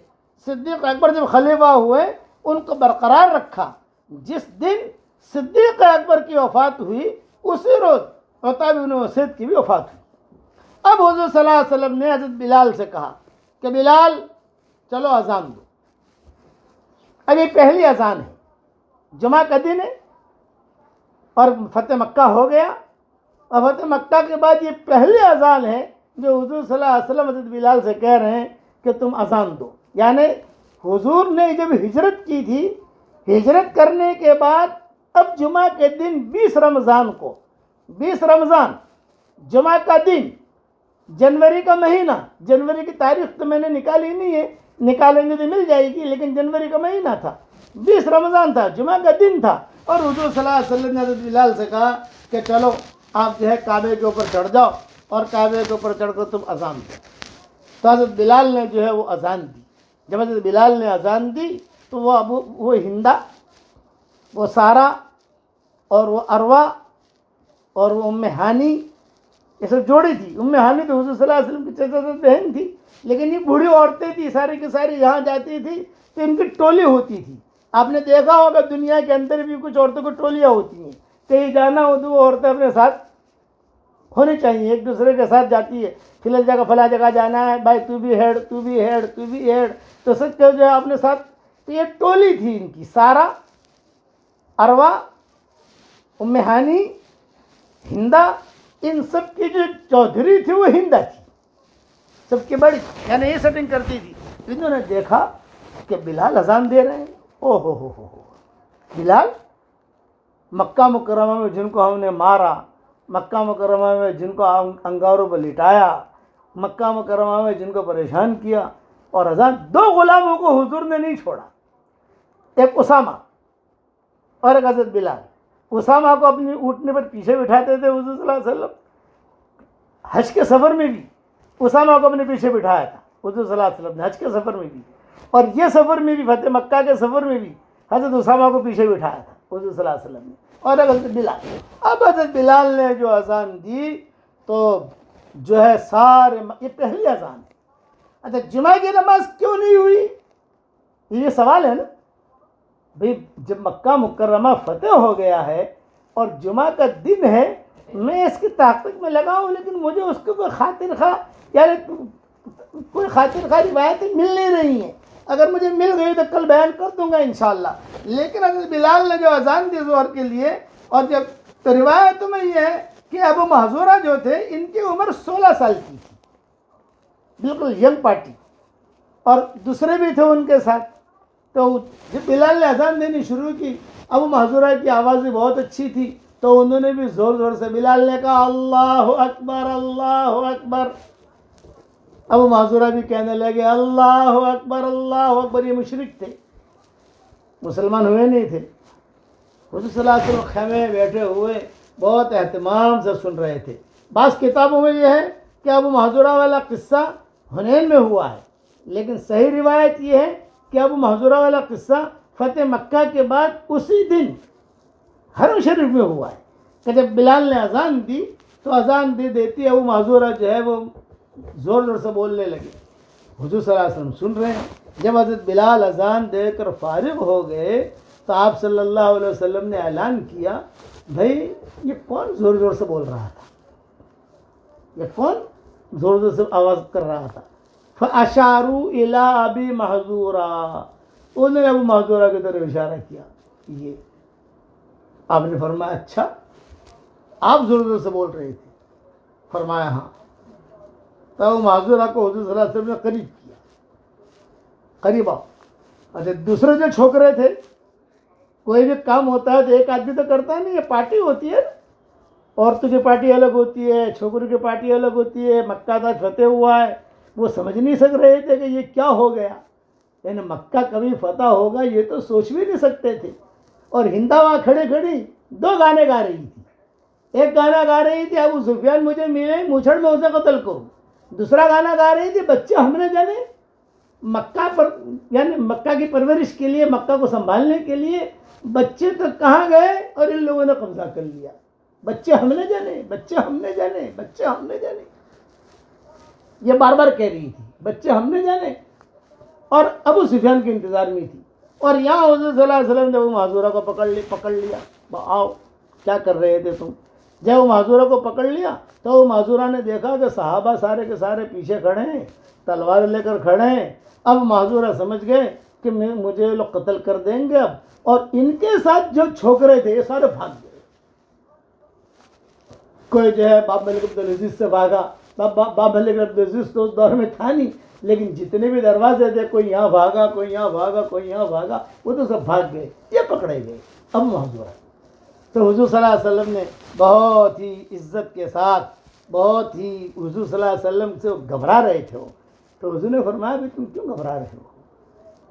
صدیق اکبر جب خلیفہ ہوئے ان کو برقرار رکھا. جس دن صدیق اکبر کی وفات ہوئی اسی روز عتاب بن اسید کی بھی وفات ہوئی. اب حضور صلی اللہ علیہ وسلم نے حضرت بلال سے کہا کہ بلال چلو اذان دو. اب یہ پہلی اذان ہے, جمعہ کا دن ہے اور فتح مکہ ہو گیا. اور فتح مکہ کے بعد یہ پہلی اذان ہے جو حضور صلی اللہ علیہ وسلم حضرت بلال سے کہہ رہے ہیں کہ تم اذان دو. یعنی حضور نے جب ہجرت کی تھی, ہجرت کرنے کے بعد اب جمعہ کے دن 20 رمضان کو, 20 رمضان جمعہ کا دن, جنوری کا مہینہ, جنوری کی تاریخ تو میں نے نکالی نہیں ہے, نکالیں گے تو مل جائے گی, لیکن جنوری کا مہینہ تھا, 20 رمضان تھا, جمعہ کا دن تھا. اور حضور صلی اللہ علیہ وسلم نے حضرت بلال سے کہا کہ چلو آپ جو ہے کعبے کے اوپر چڑھ جاؤ اور کعبے کے اوپر چڑھ کر تم اذان دو. تو حضرت بلال نے جو ہے وہ اذان دی. جب حضرت بلال نے اذان دی تو وہ ہندا, وہ سارا اور وہ اروا اور وہ ام ہانی, یہ سب جوڑی تھی. ام ہانی تو حضور صلی اللہ علیہ وسلم کی چچا بہن تھی, لیکن یہ بوڑھی عورتیں تھی ساری کی ساری. جہاں جاتی تھی تو ان کی ٹولی ہوتی تھی. آپ نے دیکھا ہوگا دنیا کے اندر بھی کچھ عورتوں کو ٹولیاں ہوتی ہیں. کہیں جانا ہو تو وہ عورتیں اپنے ساتھ ہونی چاہیے, ایک دوسرے کے ساتھ جاتی ہے. فلاں جگہ جانا ہے, بھائی تو بھی ہیڈ, تو بھی ہیڈ, تو بھی ہیڈ, تو سب جو ہے اپنے ساتھ. تو یہ ٹولی تھی ان کی, سارا, اروا, ام ہانی, ہندا, ان سب کی جو چودھری تھی وہ ہندا تھی, سب کی بڑی, یعنی یہ سیٹنگ کرتی تھی. انہوں نے دیکھا کہ بلال اذان دے رہے ہیں. او ہو بلال, مکہ مکرمہ میں جن کو ہم نے مارا, مکہ مکرمہ میں جن کو انگاروں پر لٹایا, مکہ مکرمہ میں جن کو پریشان کیا, اور اذان 2 غلاموں کو حضور نے نہیں چھوڑا, ایک اسامہ اور ایک حضرت بلال. اسامہ کو اپنی اونٹنے پر پیچھے بٹھاتے تھے حضور صلی اللہ علیہ وسلم. حج کے سفر میں بھی اسامہ کو اپنے پیچھے بٹھایا تھا حضور صلی اللہ علیہ وسلم نے, حج کے سفر میں بھی, اور یہ سفر میں بھی, فتح مکہ کے سفر میں بھی حضرت اسامہ کو پیچھے بٹھایا تھا حضور صلی اللہ علیہ وسلم نے, اور حضرت بلال. اب حضرت بلال نے جو اذان دی تو جو ہے سارے, یہ پہلی اذان ہے. اچھا جمعہ کی نماز کیوں نہیں ہوئی, یہ سوال ہے نا بھئی. جب مکہ مکرمہ فتح ہو گیا ہے اور جمعہ کا دن ہے, میں اس کی تحقیق میں لگا ہوں, لیکن مجھے اس کو کوئی خاطر خواہ, یعنی کوئی خاطر خواہ روایتیں مل نہیں رہی ہیں. اگر مجھے مل گئی تو کل بیان کر دوں گا انشاءاللہ. لیکن حضرت بلال نے جو اذان دی ظہر کے لیے, اور جب تو روایتوں میں یہ ہے کہ ابو محذورہ جو تھے ان کی عمر 16 سال کی تھی, بالکل ینگ پارٹی, اور دوسرے بھی تھے ان کے ساتھ. تو جب بلال نے اذان دینی شروع کی, ابو محذورہ کی آوازیں بہت اچھی تھی, تو انہوں نے بھی زور زور سے, بلال نے کہا اللہ اکبر اللہ اکبر. ابو محذورہ بھی کہنے لگے اللہ اکبر اللہ اکبر. یہ مشرک تھے, مسلمان ہوئے نہیں تھے. حضور صلی اللہ علیہ وسلم خیمے میں بیٹھے ہوئے بہت اہتمام سے سن رہے تھے. بعض کتابوں میں یہ ہے کہ ابو محذورہ والا قصہ حنین میں ہوا ہے، لیکن صحیح روایت یہ ہے کہ ابو محذورہ والا قصہ فتح مکہ کے بعد اسی دن حرم شریف میں ہوا ہے کہ جب بلال نے اذان دی تو اذان دیتی ابو محذورہ جو ہے وہ زور زور سے بولنے لگے. حضور صلی اللہ علیہ وسلم سن رہے ہیں. جب حضرت بلال اذان دے کر فارغ ہو گئے تو آپ صلی اللہ علیہ وسلم نے اعلان کیا، بھائی یہ کون زور زور سے بول رہا تھا، یہ کون زور زور سے آواز کر رہا تھا؟ فَأَشَارُوا إِلَىٰ أَبِي مَحْذُورَا، انہوں نے ابو محذورہ کی طرف اشارہ کیا. یہ آپ نے فرمایا اچھا آپ زور زور سے بول رہے تھے؟ فرمایا ہاں. تو ابو محذورہ کو حضور صلی اللہ علیہ وسلم نے قریب کیا، قریب آؤ. اچھا دوسرے جو چھوکرے تھے، کوئی بھی کام ہوتا ہے تو ایک آدمی تو کرتا نہیں، یہ پارٹی ہوتی ہے، عورتوں کی پارٹی الگ ہوتی ہے، چھوکروں کی پارٹی الگ ہوتی ہے. مکہ کا فتح ہوا ہے، وہ سمجھ نہیں سک رہے تھے کہ یہ کیا ہو گیا، یعنی مکہ کبھی فتح ہوگا یہ تو سوچ بھی نہیں سکتے تھے. اور ہندا وہاں کھڑی کھڑی دو گانے گا رہی تھی. ایک گانا گا رہی تھی ابو سفیان مجھے ملے موچھڑ میں اسے قتل کروں، دوسرا گانا گا رہی تھی بچے ہم نے جانے مکہ پر، یعنی مکہ کی پرورش کے لیے، مکہ کو سنبھالنے کے لیے بچے تو کہاں گئے اور ان لوگوں نے قبضہ کر لیا. بچے ہم نے جانے، بچے ہم نے جانے، بچے ہم نے جانے، یہ بار بار کہہ رہی تھی بچے ہم نے جانے، اور ابو سفیان کے انتظار میں تھی. اور یہاں حضور صلی اللہ علیہ وسلم نے ابو محذورہ کو پکڑ لیا. آؤ کیا کر رہے تھے تم؟ جب ابو محذورہ کو پکڑ لیا تو ابو محذورہ نے دیکھا کہ صحابہ سارے کے سارے پیچھے کھڑے ہیں، تلوار لے کر کھڑے ہیں. اب محذورہ سمجھ گئے کہ مجھے لوگ قتل کر دیں گے اب. اور ان کے ساتھ جو چھوکرے تھے یہ سارے بھاگ گئے. کوئی جو ہے باب ملک عبدالعزیز سے بھاگا. باب ملک عبدالعزیز تو اس دور میں تھا نہیں، لیکن جتنے بھی دروازے تھے کوئی یہاں بھاگا، کوئی یہاں بھاگا، کوئی یہاں بھاگا، وہ تو سب بھاگ گئے. یہ پکڑے گئے ابو محذورہ. تو حضور صلی اللہ علیہ وسلم نے بہت ہی عزت کے ساتھ، بہت ہی حضور صلی اللہ علیہ وسلم سے گھبرا رہے تھے وہ. تو حضور نے فرمایا بھی تم کیوں گھبرا رہے ہو،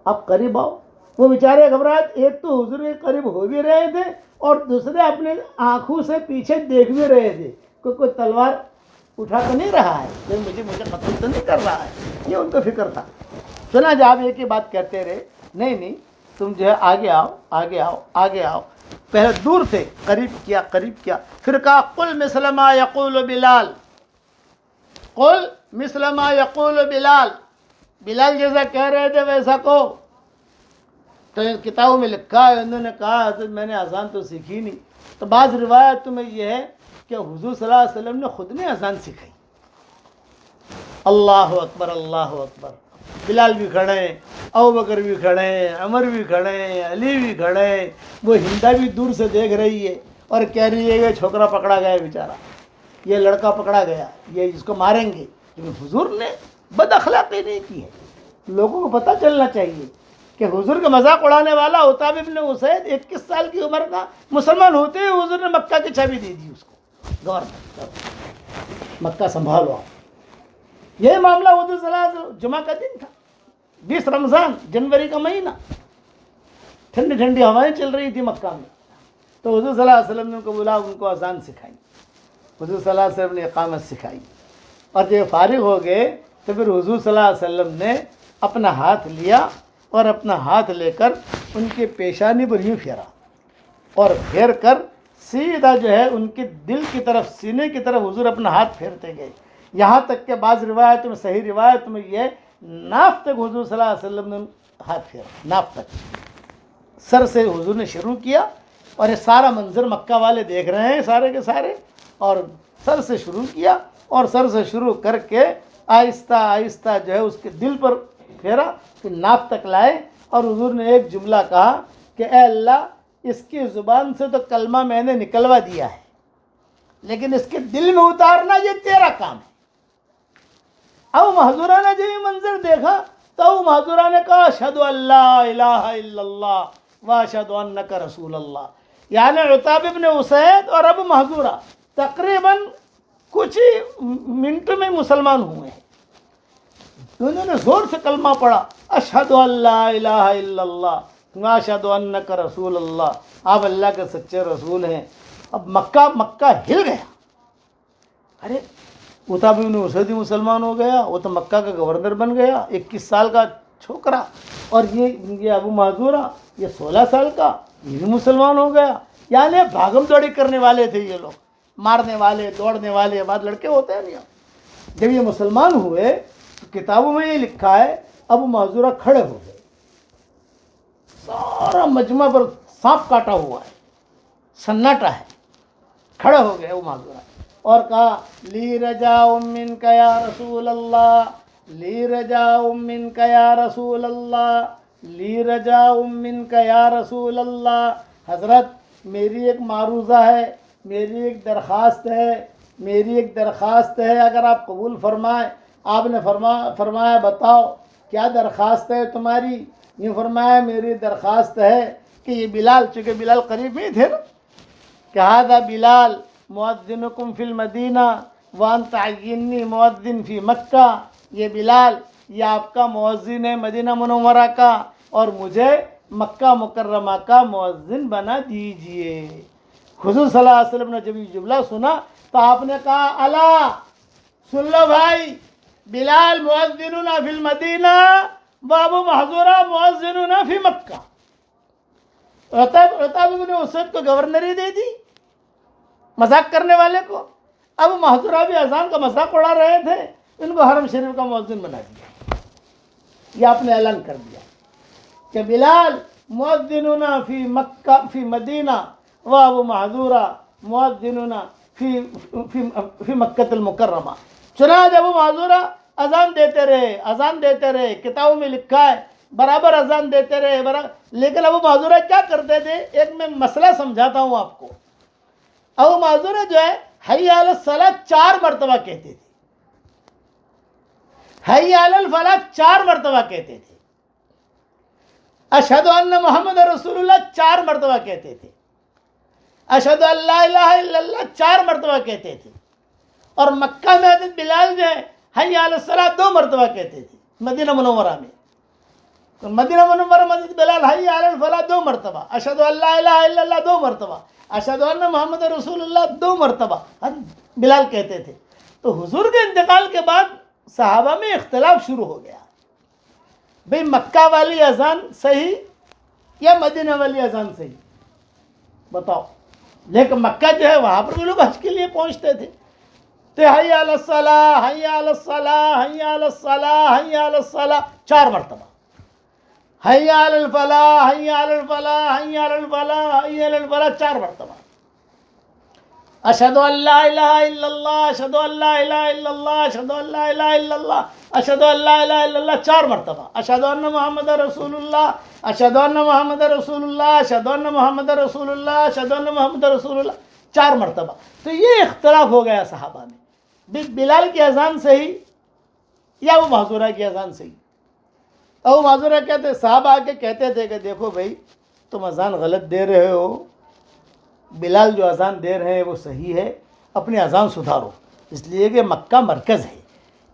آپ قریب آؤ. وہ بیچارے گھبراہٹ، ایک تو حضور کے قریب ہو بھی رہے تھے اور دوسرے اپنے آنکھوں سے پیچھے دیکھ بھی رہے تھے کہ کوئی تلوار اٹھا تو نہیں رہا ہے، مجھے قتل تو نہیں کر رہا ہے. یہ ان کو فکر تھا. چنانچہ آپ ایک ہی بات کہتے رہے، نہیں تم جو ہے آگے آؤ، آگے آؤ، آگے آؤ. پہلے دور تھے، قریب کیا، قریب کیا. پھر کہا قل مثل ما یقول بلال، قل مثل ما یقول بلال، بلال جیسا کہہ رہے تھے ویسا کہو. تو کتابوں میں لکھا ہے، انہوں نے کہا حضرت میں نے اذان تو سیکھی نہیں. تو بعض روایتوں میں یہ ہے کہ حضور صلی اللہ علیہ وسلم نے خود نے اذان سکھائی. اللہ اکبر، اللہ اکبر. بلال بھی کھڑے ہیں، ابوبکر بھی کھڑے ہیں، عمر بھی کھڑے ہیں، علی بھی کھڑے ہیں. وہ ہندا بھی دور سے دیکھ رہی ہے اور کہہ رہی ہے یہ چھوکرا پکڑا گیا بیچارہ، یہ لڑکا پکڑا گیا، یہ اس کو ماریں گے. لیکن حضور نے بد اخلاقی نہیں کی ہے. لوگوں کو پتہ چلنا چاہیے کہ حضور کا مذاق اڑانے والا عتاب ابن اسید 21 سال کی عمر کا مسلمان ہوتے ہوئے حضور نے مکہ کی چابی دے دی اس کو، گورنمنٹ مکہ سنبھالو. یہ معاملہ حضور صلی اللہ علیہ وسلم جمعہ کا دن تھا، 20 رمضان، جنوری کا مہینہ، ٹھنڈی ٹھنڈی ہوائیں چل رہی تھی مکہ میں. تو حضور صلی اللہ علیہ وسلم نے ان کو بلا، ان کو اذان سکھائی. حضور صلی اللہ علیہ وسلم نے اقامت سکھائی. اور جب فارغ ہو گئے تو پھر حضور صلی اللہ علیہ وسلم نے اپنا ہاتھ لیا اور اپنا ہاتھ لے کر ان کے پیشانی پر یوں پھیرا اور پھیر کر سیدھا جو ہے ان کے دل کی طرف، سینے کی طرف حضور اپنا ہاتھ پھیرتے گئے. یہاں تک کہ بعض روایتوں میں، صحیح روایت میں یہ ناف تک حضور صلی اللہ علیہ وسلم نے ہاتھ پھیرا. ناف تک، سر سے حضور نے شروع کیا. اور یہ سارا منظر مکہ والے دیکھ رہے ہیں سارے کے سارے. اور سر سے شروع کیا اور سر سے شروع کر کے آہستہ آہستہ جو ہے اس کے دل پر پھیرا، پھر ناف تک لائے. اور حضور نے ایک جملہ کہا کہ اے اللہ اس کی زبان سے تو کلمہ میں نے نکلوا دیا ہے، لیکن اس کے دل میں اتارنا یہ تیرا کام ہے. اب محذورہ نے جب یہ منظر دیکھا تو محذورہ نے کہا اشہد ان لا الہ الا اللہ واشہد انک رسول اللہ. یعنی عتاب ابن اسید اور ابو محذورہ تقریباً کچھ ہی منٹوں میں مسلمان ہوئے ہیں. انہوں نے زور سے کلمہ پڑھا، اشہد ان لا الہ الا اللہ واشہد انک رسول اللہ، آپ اللہ کے سچے رسول ہیں اب مکہ ہل گیا. ارے عتبہ بن اسد مسلمان ہو گیا, وہ تو مکہ کا گورنر بن گیا, 21 سال کا چھوکرا. اور یہ ابو محذورہ یہ 16 سال کا, یہ بھی مسلمان ہو گیا. یعنی بھاگم دوڑی کرنے والے تھے یہ لوگ, مارنے والے, دوڑنے والے, بعد لڑکے ہوتے ہیں نہیں. جب یہ مسلمان ہوئے تو کتابوں میں یہ لکھا ہے ابو محذورہ کھڑے ہو گئے, سارا مجمع پر سانپ کاٹا ہوا ہے, سناٹا ہے, کھڑے ہو گئے ابو محذورہ اور کہا لی رجاء منک یا رسول اللہ, لی رجاء منک یا رسول اللہ, لی رجاء منک یا رسول اللہ. حضرت میری ایک معروضہ ہے, میری ایک درخواست ہے, اگر آپ قبول فرمائیں. آپ نے فرمایا بتاؤ کیا درخواست ہے تمہاری؟ یہ فرمایا میری درخواست ہے کہ یہ بلال, چونکہ بلال قریب میں تھے نا, کہ ھذا بلال مؤذنکم فی المدینہ وانت عینی مؤذن فی مکہ, یہ بلال یہ آپ کا مؤذن ہے مدینہ منورہ کا, اور مجھے مکہ مکرمہ کا مؤذن بنا دیجئے. حضور صلی اللہ علیہ وسلم نے جب یہ جملہ سنا تو آپ نے کہا الا سن لو بھائی, بلال مؤذننا فی المدینہ و ابو محذورہ مؤذننا فی مکہ. عتبہ بن اسد کو گورنری دے دی مذاق کرنے والے کو, ابو محذورہ بھی اذان کا مذاق اڑا رہے تھے, ان کو حرم شریف کا مؤذن بنا دیا. یہ آپ نے اعلان کر دیا کہ بلال مؤذننا فی مکہ فی مدینہ و ابو محذورہ مؤذننا فی مکۃ المکرمہ. چنانچہ ابو محذورہ اذان دیتے رہے, کتابوں میں لکھا ہے برابر اذان دیتے رہے لیکن ابو محذورہ کیا کرتے تھے, ایک میں مسئلہ سمجھاتا ہوں آپ کو. ابو محذورہ جو ہے حی علی الصلاۃ 4 مرتبہ کہتے تھے, حی علی الفلاح 4 مرتبہ کہتے تھے, اشہد ان محمد رسول اللہ 4 مرتبہ کہتے تھے, اشہد ان لا الہ الا اللہ 4 مرتبہ کہتے تھے. اور مکہ میں حضرت بلال جو ہے حی علی الصلاۃ 2 مرتبہ کہتے تھے مدینہ منورہ میں. مدینہ منورہ میں حضرت بلال حی علی الفلاح 2 مرتبہ, اشہد ان لا الہ الا اللہ 2 مرتبہ, اشہد ان محمد رسول اللہ 2 مرتبہ بلال کہتے تھے. تو حضور کے انتقال کے بعد صحابہ میں اختلاف شروع ہو گیا, بھئی مکہ والی اذان صحیح یا مدینہ والی اذان صحیح بتاؤ. لیکن مکہ جو ہے وہاں پر بھی لوگ حج کے لیے پہنچتے تھے, تو حی علی الصلاۃ حی علی الصلاۃ حی علی الصلاۃ حی علی الصلاۃ 4 مرتبہ, حی علی الفلاح حی علی الفلاح حی علی الفلاح حی علی الفلاح 4 مرتبہ, اشہد ان لا الہ الا اللہ اشہد ان لا الہ الا اللہ اشہد ان لا الہ الا اللہ اشہد ان لا الہ الا اللہ 4 مرتبہ, اشہد ان محمد رسول اللہ اشہد ان محمد رسول اللہ اشہد ان محمد رسول اللہ اشہد ان محمد رسول اللہ 4 مرتبہ. تو یہ اختلاف ہو گیا صحابہ میں, بلال کی اذان صحیح یا ابو محذورہ کی اذان صحیح. ابو محذورہ کہتے, صحابہ آ کے کہتے تھے کہ دیکھو بھائی تم اذان غلط دے رہے ہو, بلال جو اذان دے رہے ہیں وہ صحیح ہے, اپنی اذان سدھارو, اس لیے کہ مکہ مرکز ہے,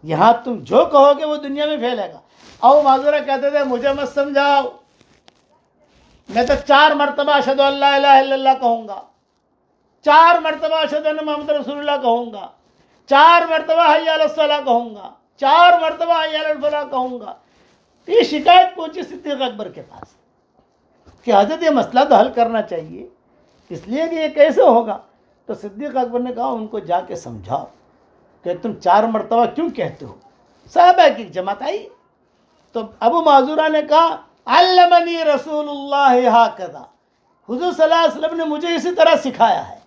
یہاں تم جو کہو گے وہ دنیا میں پھیلے گا. ابو محذورہ کہتے تھے مجھے مت سمجھاؤ, میں تو 4 مرتبہ اشہد ان لا الہ الا اللہ کہوں گا, 4 مرتبہ اشہد ان محمد رسول اللہ کہوں گا, 4 مرتبہ حی علی الصلاۃ کہوں گا, 4 مرتبہ حی علی الفلاح کہوں گا. یہ شکایت پہنچی صدیق اکبر کے پاس کہ حضرت یہ مسئلہ تو حل کرنا چاہیے, اس لیے کہ یہ کیسے ہوگا. تو صدیق اکبر نے کہا ان کو جا کے سمجھاؤ کہ تم 4 مرتبہ کیوں کہتے ہو. صحابہ کی جماعت آئی تو ابو محذورہ نے کہا علمنی رسول اللہ ہکذا, حضور صلی اللہ علیہ وسلم نے مجھے اسی طرح سکھایا ہے.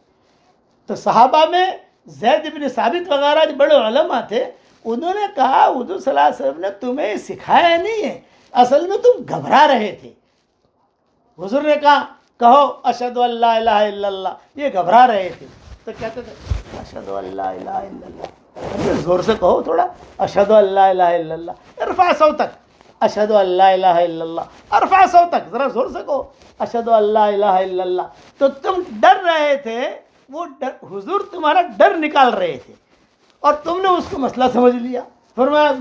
تو صحابہ میں زید بن ثابت وغیرہ جو بڑے علماء تھے, انہوں نے کہا حضور صلی اللہ علیہ وسلم نے تمہیں سکھایا نہیں ہے, اصل میں تم گھبرا رہے تھے. حضور نے کہا کہو اشہد ان لا الہ الا اللہ, یہ گھبرا رہے تھے تو کہتے تھے اشہد ان لا الہ الا اللہ, زور سے کہو تھوڑا, اشہد ان لا الہ الا اللہ, ارفع صوتک, اشہد ان لا الہ الا اللہ, ارفع صوتک, ذرا زور سے کہو اشہد ان لا الہ الا اللہ. تو تم ڈر رہے تھے, وہ ڈر حضور تمہارا ڈر نکال رہے تھے, اور تم نے اس کو مسئلہ سمجھ لیا. فرمایا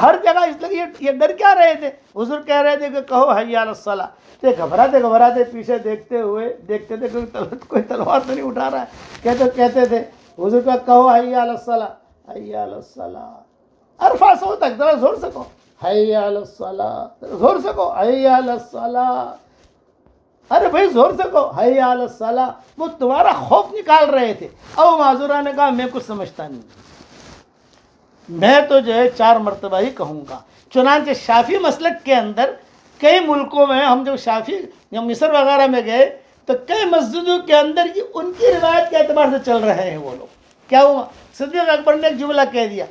ہر جگہ اس لیے یہ ڈر کیا رہے تھے؟ حضور کہہ رہے تھے کہ کہو حی علی الصلاۃ. تو گھبراتے پیچھے دیکھتے تھے کوئی تلوار تو نہیں اٹھا رہا ہے. کہتے تھے حضور کا کہو حی علی الصلاۃ حی علی الصلاۃ. ارفع صوتک، ذرا زور سے کہو حی علی الصلاۃ، زور سے کہو حی علی الصلاۃ. ارے بھائی زور سے کہو حی علی الصلاۃ. وہ تمہارا خوف نکال رہے تھے. ابو معذورہ نے کہا میں کچھ سمجھتا نہیں، میں تو جو ہے 4 مرتبہ ہی کہوں گا. چنانچہ شافعی مسلک کے اندر کئی ملکوں میں ہم جب مصر وغیرہ میں گئے تو کئی مسجدوں کے اندر یہ ان کی روایت کے اعتبار سے چل رہے ہیں وہ لوگ. کیا ہوا؟ صدیق اکبر نے ایک جملہ کہہ دیا،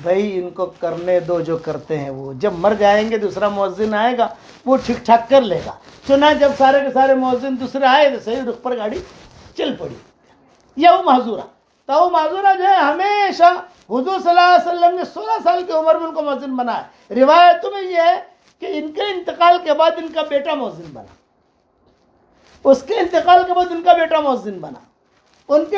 بھائی ان کو کرنے دو جو کرتے ہیں. وہ جب مر جائیں گے دوسرا مؤذن آئے گا وہ ٹھیک ٹھاک کر لے گا. چنانچہ جب سارے کے سارے مؤذن دوسرے آئے تو صحیح رخ پر گاڑی چل پڑی. یہ وہ معذورہ تو وہ معذورہ جو ہے ہمیشہ حضور صلی اللہ علیہ وسلم نے 16 سال کی عمر میں ان کو مؤذن بنایا. روایتوں میں یہ ہے کہ ان کے انتقال کے بعد ان کا بیٹا مؤذن بنا، اس کے انتقال کے بعد ان کا بیٹا مؤذن بنا. ان کے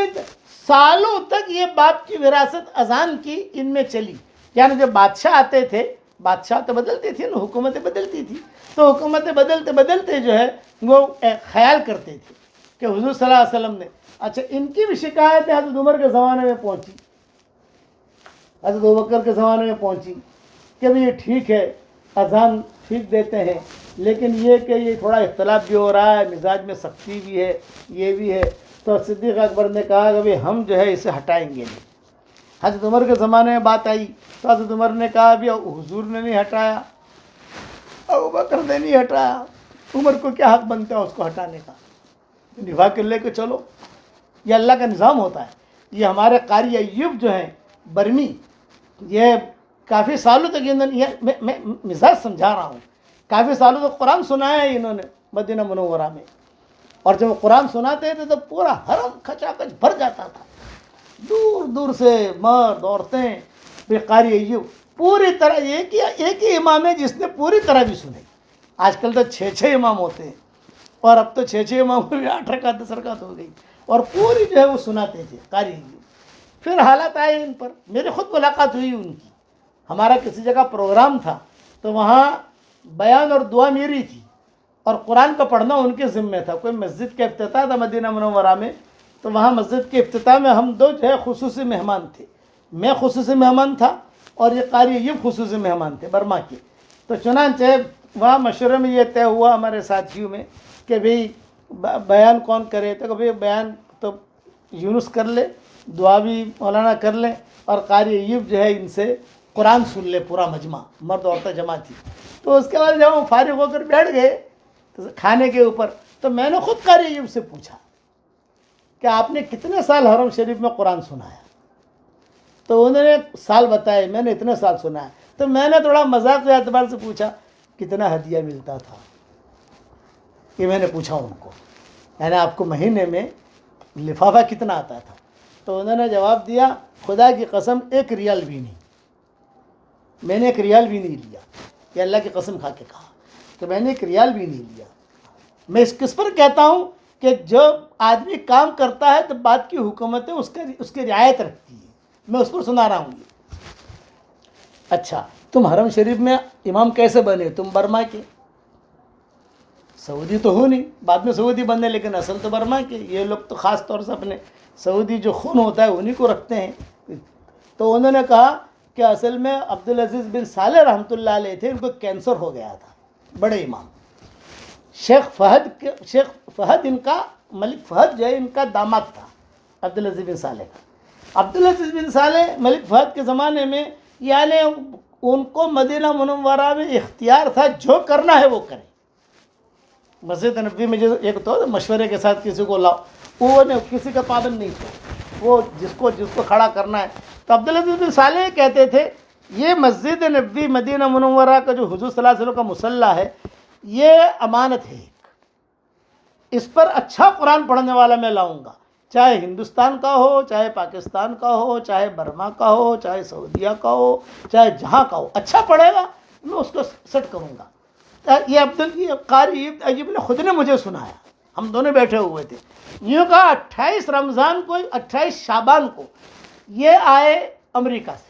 سالوں تک یہ باپ کی وراثت اذان کی ان میں چلی. یعنی جب بادشاہ آتے تھے، بادشاہ تو بدلتی تھی نا، حکومتیں بدلتی تھی، تو حکومتیں بدلتے بدلتے جو ہے وہ خیال کرتے تھے کہ حضور صلی اللہ علیہ وسلم نے اچھا ان کی بھی شکایتیں حضرت عمر کے زمانے میں پہنچی، حضرت ابوبکر کے زمانے میں پہنچی کہ بھی یہ ٹھیک ہے اذان ٹھیک دیتے ہیں، لیکن یہ کہ یہ تھوڑا اختلاف بھی ہو رہا ہے، مزاج میں سختی بھی ہے، یہ بھی ہے. تو صدیق اکبر نے کہا کہ ہم جو ہے اسے ہٹائیں گے نہیں. حضرت عمر کے زمانے میں بات آئی تو حضرت عمر نے کہا بھی حضور نے نہیں ہٹایا، ابوبکر نے نہیں ہٹایا، عمر کو کیا حق بنتا ہے اس کو ہٹانے کا؟ نبھا کے لے کے چلو. یہ اللہ کا نظام ہوتا ہے. یہ ہمارے قاری ایوب جو ہیں برمی، یہ کافی سالوں تک میں مزاج سمجھا رہا ہوں، کافی سالوں تک قرآن سنایا ہے انہوں نے مدینہ منورہ میں. اور جب وہ قرآن سناتے تھے تو پورا حرم کھچا کچ بھر جاتا تھا، دور دور سے مرد عورتیں. پھر قاری ایوب پوری طرح ایک ہی امام ہے جس نے پوری طرح بھی سنی. آج کل تو 6 امام ہوتے ہیں، اور اب تو 6 امام بھی 8 رکعت 10 رکعت ہو گئی، اور پوری جو ہے وہ سناتے تھے قاری ایوب. پھر حالات آئے ان پر. میری خود ملاقات ہوئی ان کی. ہمارا کسی جگہ پروگرام تھا تو وہاں بیان اور دعا میری تھی اور قرآن کا پڑھنا ان کے ذمہ تھا. کوئی مسجد کا افتتاح تھا مدینہ منورہ میں، تو وہاں مسجد کے افتتاح میں ہم دو جو ہے خصوصی مہمان تھے. میں خصوصی مہمان تھا اور یہ قاری ایوب خصوصی مہمان تھے برما کے. تو چنانچہ وہاں مشورے میں یہ طے ہوا ہمارے ساتھیوں میں کہ بھئی بیان کون کرے. تو بھئی بیان تو یونس کر لے، دعا بھی مولانا کر لیں، اور قاری ایوب جو ہے ان سے قرآن سن لے. پورا مجمع مرد عورتیں جمع تھی. تو اس کے بعد جب ہم فارغ ہو کر بیٹھ گئے تو کھانے کے اوپر، تو میں نے خود قاری ایوب سے پوچھا کہ آپ نے کتنے سال حرم شریف میں قرآن سنایا؟ تو انہوں نے سال بتائے، میں نے اتنے سال سنا ہے. تو میں نے تھوڑا مذاق کے اعتبار سے پوچھا کتنا ہدیہ ملتا تھا، یہ میں نے پوچھا ان کو، یعنی آپ کو مہینے میں لفافہ کتنا آتا تھا؟ تو انہوں نے جواب دیا خدا کی قسم 1 ریال بھی نہیں. میں نے 1 ریال بھی نہیں لیا. یہ اللہ کی قسم کھا کے کہا کہ میں نے 1 ریال بھی نہیں لیا. میں اس کس پر کہتا ہوں کہ جب آدمی کام کرتا ہے تو بات کی حکومتیں اس کی رعایت رکھتی ہے. میں اس پر سنا رہا ہوں. یہ اچھا تم حرم شریف میں امام کیسے بنے؟ تم برما کے، سعودی تو ہو نہیں، بعد میں سعودی بنے، لیکن اصل تو برما کے. یہ لوگ تو خاص طور سے اپنے سعودی جو خون ہوتا ہے انہی کو رکھتے ہیں. تو انہوں نے کہا کہ اصل میں عبدالعزیز بن صالح رحمۃ اللہ علیہ تھے، ان کو کینسر ہو گیا تھا. بڑے امام شیخ فہد ان کا، ملک فہد جو ہے ان کا داماد تھا عبدالعزیز بن صالح کا. عبدالعزیز بن صالح ملک فہد کے زمانے میں یعنی ان کو مدینہ منورہ میں اختیار تھا، جو کرنا ہے وہ کریں. مسجد نبوی میں جو ایک تو مشورے کے ساتھ کسی کو لاؤ، وہ کسی کا پابند نہیں تھا، وہ جس کو کھڑا کرنا ہے. تو عبدالعزیز بن صالح کہتے تھے یہ مسجد نبوی مدینہ منورہ کا جو حضور صلی اللہ علیہ وسلم کا مصلی ہے، یہ امانت ہے. اس پر اچھا قرآن پڑھنے والا میں لاؤں گا، چاہے ہندوستان کا ہو، چاہے پاکستان کا ہو، چاہے برما کا ہو، چاہے سعودیہ کا ہو، چاہے جہاں کا ہو، اچھا پڑھے گا میں اس کو سیٹ کروں گا. یہ قاری ایوب نے خود نے مجھے سنایا، ہم دونوں بیٹھے ہوئے تھے. یوں کہا 28 رمضان کو، 28 شعبان کو یہ آئے امریکہ سے.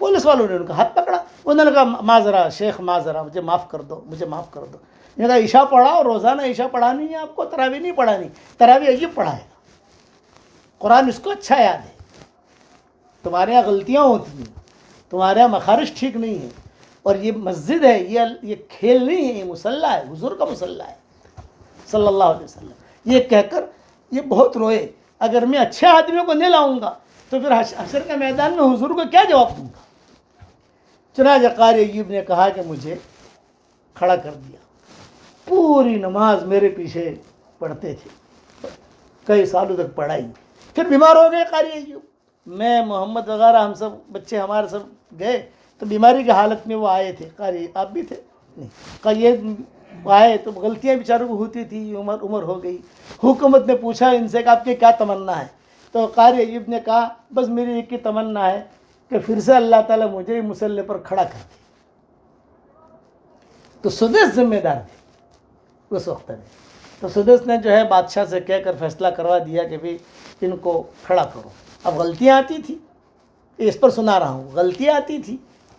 پولیس والوں نے ان کا ہاتھ پکڑا، انہوں نے کہا معذرہ شیخ معذرہ، مجھے معاف کر دو، مجھے معاف کر دو۔ نے کہا عشاء پڑھا، اور روزانہ عشاء پڑھانی ہے آپ کو، تراویح نہیں پڑھانی، تراویح عجیب پڑھائے گا، قرآن اس کو اچھا یاد ہے، تمہارے یہاں غلطیاں ہوتی ہیں، تمہارے یہاں مخارج ٹھیک نہیں ہے، اور یہ مسجد ہے، یہ کھیل نہیں ہے، یہ مصلی ہے، حضور کا مصلی ہے صلی اللہ علیہ وسلم۔ یہ کہہ کر یہ بہت روئے، اگر میں اچھے آدمیوں کو نہیں لاؤں گا تو پھر حشر کے میدان میں حضور کو کیا جواب دوں گا؟ چنانچہ قاری ایوب نے کہا کہ مجھے کھڑا کر دیا، پوری نماز میرے پیچھے پڑھتے تھے، کئی سالوں تک پڑھائی، پھر بیمار ہو گئے قاری ایوب، میں محمد وغیرہ ہم سب بچے ہمارے سب گئے تو بیماری کی حالت میں وہ آئے تھے، قاری آپ بھی تھے نہیں، کہا یہ آئے تو غلطیاں بیچاروں کو ہوتی تھی، عمر ہو گئی، حکومت نے پوچھا ان سے کہ آپ کی کیا تمنا ہے، تو قاری ایوب نے کہا بس میری ایک ہی تمنا ہے کہ پھر سے اللہ تعالیٰ مجھے مصلی پر کھڑا کر دے۔ تو سدیس ذمہ دار تھے اس وقت میں، تو سدیس نے جو ہے بادشاہ سے کہہ کر فیصلہ کروا دیا کہ بھئی ان کو کھڑا کرو۔ اب غلطیاں آتی تھی، اس پر سنا رہا ہوں، غلطیاں آتی تھی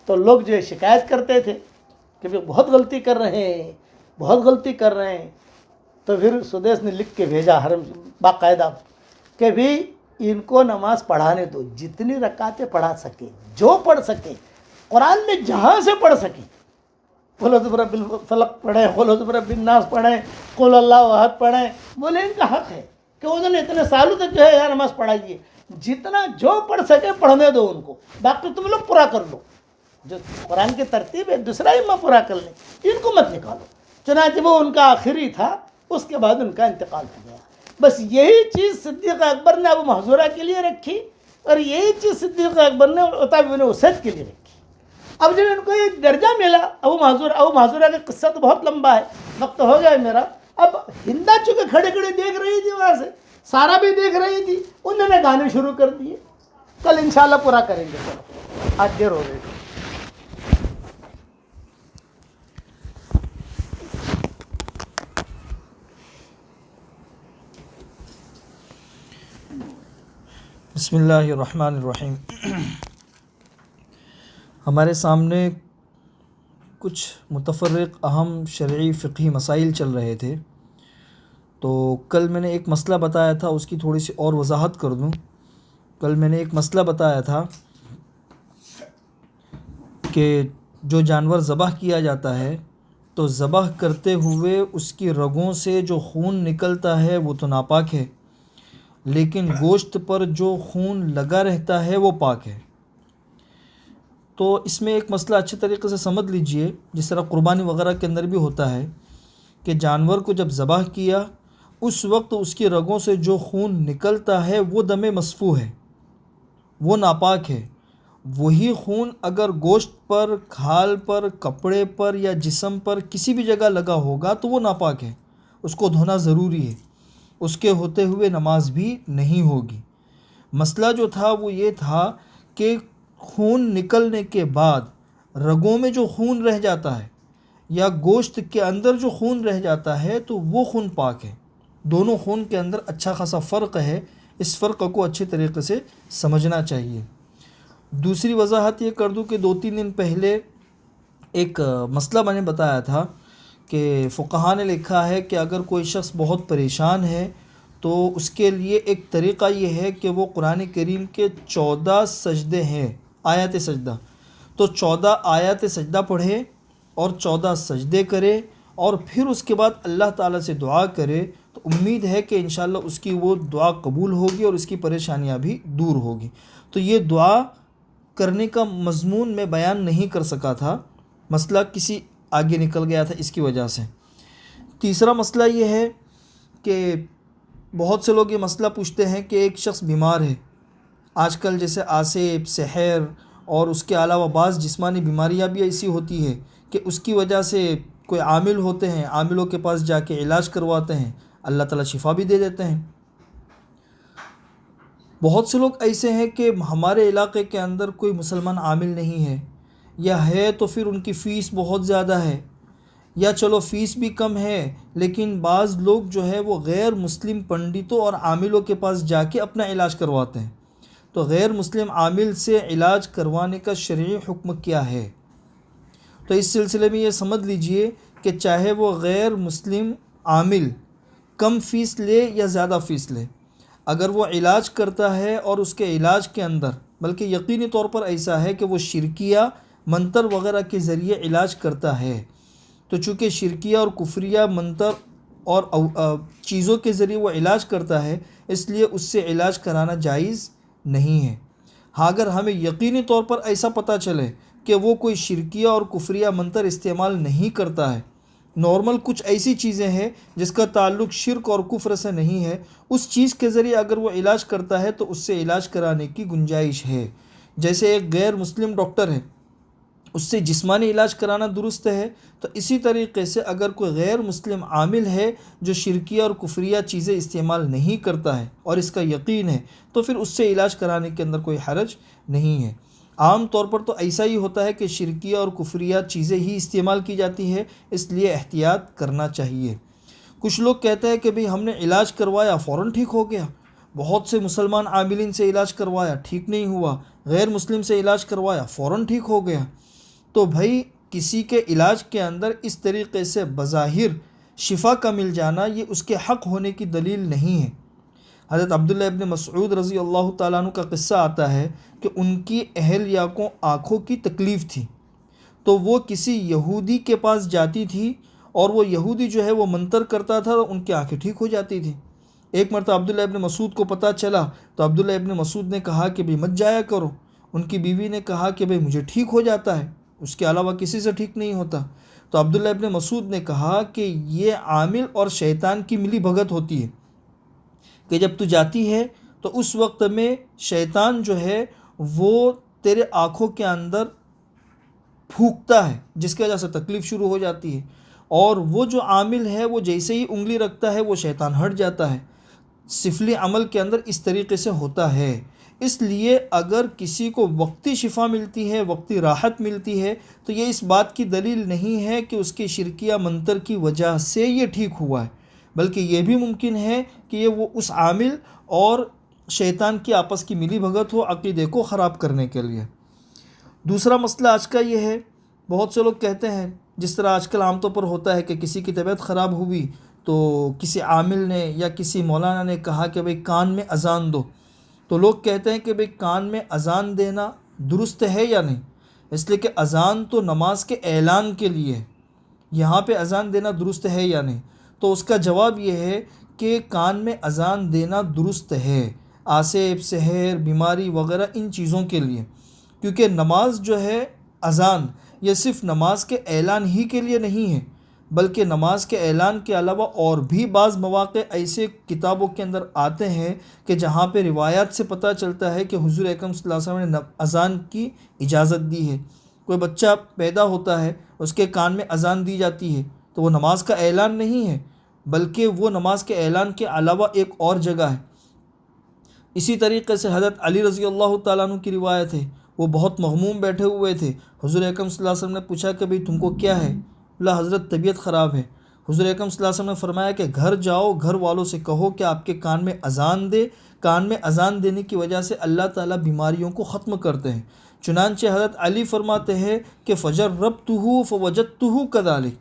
تو لوگ جو ہے شکایت کرتے تھے کہ بھئی بہت غلطی کر رہے ہیں، بہت غلطی کر رہے ہیں، تو پھر سدیس نے لکھ کے بھیجا حرم باقاعدہ کہ بھئی ان کو نماز پڑھانے دو، جتنی رکعتیں پڑھا سکے، جو پڑھ سکے، قرآن میں جہاں سے پڑھ سکے، قل اعوذ برب الفلق پڑھیں، قل اعوذ برب الناس پڑھیں، قل اللہ احد پڑھیں، بولے ان کا حق ہے کہ انہوں نے اتنے سالوں تک جو ہے یہاں نماز پڑھائی ہے، جتنا جو پڑھ سکے پڑھنے دو ان کو، باقی تم لوگ پورا کر لو، جو قرآن کی ترتیب ہے دوسرا امام پورا کر لیں، ان کو مت نکالو۔ چنانچہ وہ ان کا آخری تھا، اس کے بعد ان کا انتقال ہو گیا۔ بس یہی چیز صدیق اکبر نے ابو محذورہ کے لیے رکھی، اور یہی چیز صدیق اکبر نے عتبہ بن اسید کے لیے رکھی۔ اب جب ان کو یہ درجہ ملا ابو محذورہ کا قصہ تو بہت لمبا ہے، وقت ہو گیا میرا، اب ہندا چونکہ کھڑے کھڑے دیکھ رہی تھی، وہاں سے سارا بھی دیکھ رہی تھی، انہوں نے گانے شروع کر دیے، کل انشاءاللہ پورا کریں گے، چلو آج دیر ہو گئی۔ بسم اللہ الرحمن الرحیم۔ ہمارے سامنے کچھ متفرق اہم شرعی فقہی مسائل چل رہے تھے، تو کل میں نے ایک مسئلہ بتایا تھا، اس کی تھوڑی سی اور وضاحت کر دوں۔ کل میں نے ایک مسئلہ بتایا تھا کہ جو جانور ذبح کیا جاتا ہے تو ذبح کرتے ہوئے اس کی رگوں سے جو خون نکلتا ہے وہ تو ناپاک ہے، لیکن گوشت پر جو خون لگا رہتا ہے وہ پاک ہے۔ تو اس میں ایک مسئلہ اچھے طریقے سے سمجھ لیجئے، جس طرح قربانی وغیرہ کے اندر بھی ہوتا ہے کہ جانور کو جب ذبح کیا اس وقت اس کی رگوں سے جو خون نکلتا ہے وہ دم مصفوح ہے، وہ ناپاک ہے۔ وہی خون اگر گوشت پر، کھال پر، کپڑے پر یا جسم پر کسی بھی جگہ لگا ہوگا تو وہ ناپاک ہے، اس کو دھونا ضروری ہے، اس کے ہوتے ہوئے نماز بھی نہیں ہوگی۔ مسئلہ جو تھا وہ یہ تھا کہ خون نکلنے کے بعد رگوں میں جو خون رہ جاتا ہے یا گوشت کے اندر جو خون رہ جاتا ہے تو وہ خون پاک ہے۔ دونوں خون کے اندر اچھا خاصا فرق ہے، اس فرق کو اچھے طریقے سے سمجھنا چاہیے۔ دوسری وضاحت یہ کر دوں کہ 2-3 دن پہلے ایک مسئلہ میں نے بتایا تھا کہ فقہاء نے لکھا ہے کہ اگر کوئی شخص بہت پریشان ہے تو اس کے لیے ایک طریقہ یہ ہے کہ وہ قرآن کریم کے 14 سجدے ہیں، آیات سجدہ، تو 14 آیات سجدہ پڑھے اور 14 سجدے کرے، اور پھر اس کے بعد اللہ تعالیٰ سے دعا کرے، تو امید ہے کہ انشاءاللہ اس کی وہ دعا قبول ہوگی اور اس کی پریشانیاں بھی دور ہوگی۔ تو یہ دعا کرنے کا مضمون میں بیان نہیں کر سکا تھا، مسئلہ کسی آگے نکل گیا تھا اس کی وجہ سے۔ تیسرا مسئلہ یہ ہے کہ بہت سے لوگ یہ مسئلہ پوچھتے ہیں کہ ایک شخص بیمار ہے، آج کل جیسے آسیب، سحر اور اس کے علاوہ بعض جسمانی بیماریاں بھی ایسی ہوتی ہے کہ اس کی وجہ سے کوئی عامل ہوتے ہیں، عاملوں کے پاس جا کے علاج کرواتے ہیں، اللہ تعالیٰ شفا بھی دے دیتے ہیں۔ بہت سے لوگ ایسے ہیں کہ ہمارے علاقے کے اندر کوئی مسلمان عامل نہیں ہے، یا ہے تو پھر ان کی فیس بہت زیادہ ہے، یا چلو فیس بھی کم ہے لیکن بعض لوگ جو ہے وہ غیر مسلم پنڈتوں اور عاملوں کے پاس جا کے اپنا علاج کرواتے ہیں۔ تو غیر مسلم عامل سے علاج کروانے کا شرعی حکم کیا ہے؟ تو اس سلسلے میں یہ سمجھ لیجئے کہ چاہے وہ غیر مسلم عامل کم فیس لے یا زیادہ فیس لے، اگر وہ علاج کرتا ہے اور اس کے علاج کے اندر بلکہ یقینی طور پر ایسا ہے کہ وہ شرکیہ منتر وغیرہ کے ذریعے علاج کرتا ہے، تو چونکہ شرکیہ اور کفریہ منتر اور چیزوں کے ذریعے وہ علاج کرتا ہے، اس لیے اس سے علاج کرانا جائز نہیں ہے۔ ہاں اگر ہمیں یقینی طور پر ایسا پتہ چلے کہ وہ کوئی شرکیہ اور کفریہ منتر استعمال نہیں کرتا ہے، نارمل کچھ ایسی چیزیں ہیں جس کا تعلق شرک اور کفر سے نہیں ہے، اس چیز کے ذریعے اگر وہ علاج کرتا ہے تو اس سے علاج کرانے کی گنجائش ہے۔ جیسے ایک غیر مسلم ڈاکٹر ہے، اس سے جسمانی علاج کرانا درست ہے، تو اسی طریقے سے اگر کوئی غیر مسلم عامل ہے جو شرکیہ اور کفریہ چیزیں استعمال نہیں کرتا ہے اور اس کا یقین ہے، تو پھر اس سے علاج کرانے کے اندر کوئی حرج نہیں ہے۔ عام طور پر تو ایسا ہی ہوتا ہے کہ شرکیہ اور کفریہ چیزیں ہی استعمال کی جاتی ہے، اس لیے احتیاط کرنا چاہیے۔ کچھ لوگ کہتے ہیں کہ بھئی ہم نے علاج کروایا فوراً ٹھیک ہو گیا، بہت سے مسلمان عاملین سے علاج کروایا ٹھیک نہیں ہوا، غیر مسلم سے علاج کروایا فوراً ٹھیک ہو گیا۔ تو بھائی کسی کے علاج کے اندر اس طریقے سے بظاہر شفا کا مل جانا یہ اس کے حق ہونے کی دلیل نہیں ہے۔ حضرت عبداللہ ابن مسعود رضی اللہ تعالیٰ عنہ کا قصہ آتا ہے کہ ان کی اہلیہ کو آنکھوں کی تکلیف تھی، تو وہ کسی یہودی کے پاس جاتی تھی اور وہ یہودی جو ہے وہ منتر کرتا تھا اور ان کی آنکھیں ٹھیک ہو جاتی تھیں۔ ایک مرتبہ عبداللہ ابن مسعود کو پتہ چلا تو عبداللہ ابن مسعود نے کہا کہ بھئی مت جایا کرو۔ ان کی بیوی نے کہا کہ بھئی مجھے ٹھیک ہو جاتا ہے، اس کے علاوہ کسی سے ٹھیک نہیں ہوتا۔ تو عبداللہ ابن مسعود نے کہا کہ یہ عامل اور شیطان کی ملی بھگت ہوتی ہے کہ جب تو جاتی ہے تو اس وقت میں شیطان جو ہے وہ تیرے آنکھوں کے اندر پھونکتا ہے، جس کی وجہ سے تکلیف شروع ہو جاتی ہے، اور وہ جو عامل ہے وہ جیسے ہی انگلی رکھتا ہے وہ شیطان ہٹ جاتا ہے۔ سفلی عمل کے اندر اس طریقے سے ہوتا ہے۔ اس لیے اگر کسی کو وقتی شفا ملتی ہے، وقتی راحت ملتی ہے، تو یہ اس بات کی دلیل نہیں ہے کہ اس کے شرکیہ منتر کی وجہ سے یہ ٹھیک ہوا ہے، بلکہ یہ بھی ممکن ہے کہ یہ وہ اس عامل اور شیطان کی آپس کی ملی بھگت ہو عقیدے کو خراب کرنے کے لیے۔ دوسرا مسئلہ آج کا یہ ہے، بہت سے لوگ کہتے ہیں جس طرح آج کل عام طور پر ہوتا ہے کہ کسی کی طبیعت خراب ہوئی تو کسی عامل نے یا کسی مولانا نے کہا کہ بھئی کان میں اذان دو، تو لوگ کہتے ہیں کہ بھئی کان میں اذان دینا درست ہے یا نہیں، اس لیے کہ اذان تو نماز کے اعلان کے لیے ہے، یہاں پہ اذان دینا درست ہے یا نہیں؟ تو اس کا جواب یہ ہے کہ کان میں اذان دینا درست ہے، آسیب، سحر، بیماری وغیرہ ان چیزوں کے لیے، کیونکہ نماز جو ہے اذان یہ صرف نماز کے اعلان ہی کے لیے نہیں ہے، بلکہ نماز کے اعلان کے علاوہ اور بھی بعض مواقع ایسے کتابوں کے اندر آتے ہیں کہ جہاں پہ روایات سے پتہ چلتا ہے کہ حضور اکرم صلی اللہ علیہ وسلم نے اذان کی اجازت دی ہے۔ کوئی بچہ پیدا ہوتا ہے، اس کے کان میں اذان دی جاتی ہے، تو وہ نماز کا اعلان نہیں ہے، بلکہ وہ نماز کے اعلان کے علاوہ ایک اور جگہ ہے۔ اسی طریقے سے حضرت علی رضی اللہ تعالیٰ عنہ کی روایت ہے، وہ بہت مغموم بیٹھے ہوئے تھے، حضور اکرم صلی اللہ علیہ وسلم نے پوچھا کہ بھئی تم کو کیا ہے؟ بولا حضرت طبیعت خراب ہے۔ حضور اکرم صلی اللہ علیہ وسلم نے فرمایا کہ گھر جاؤ، گھر والوں سے کہو کہ آپ کے کان میں اذان دے، کان میں اذان دینے کی وجہ سے اللہ تعالیٰ بیماریوں کو ختم کرتے ہیں۔ چنانچہ حضرت علی فرماتے ہیں کہ فجربتہ فوجدتہ کذالک،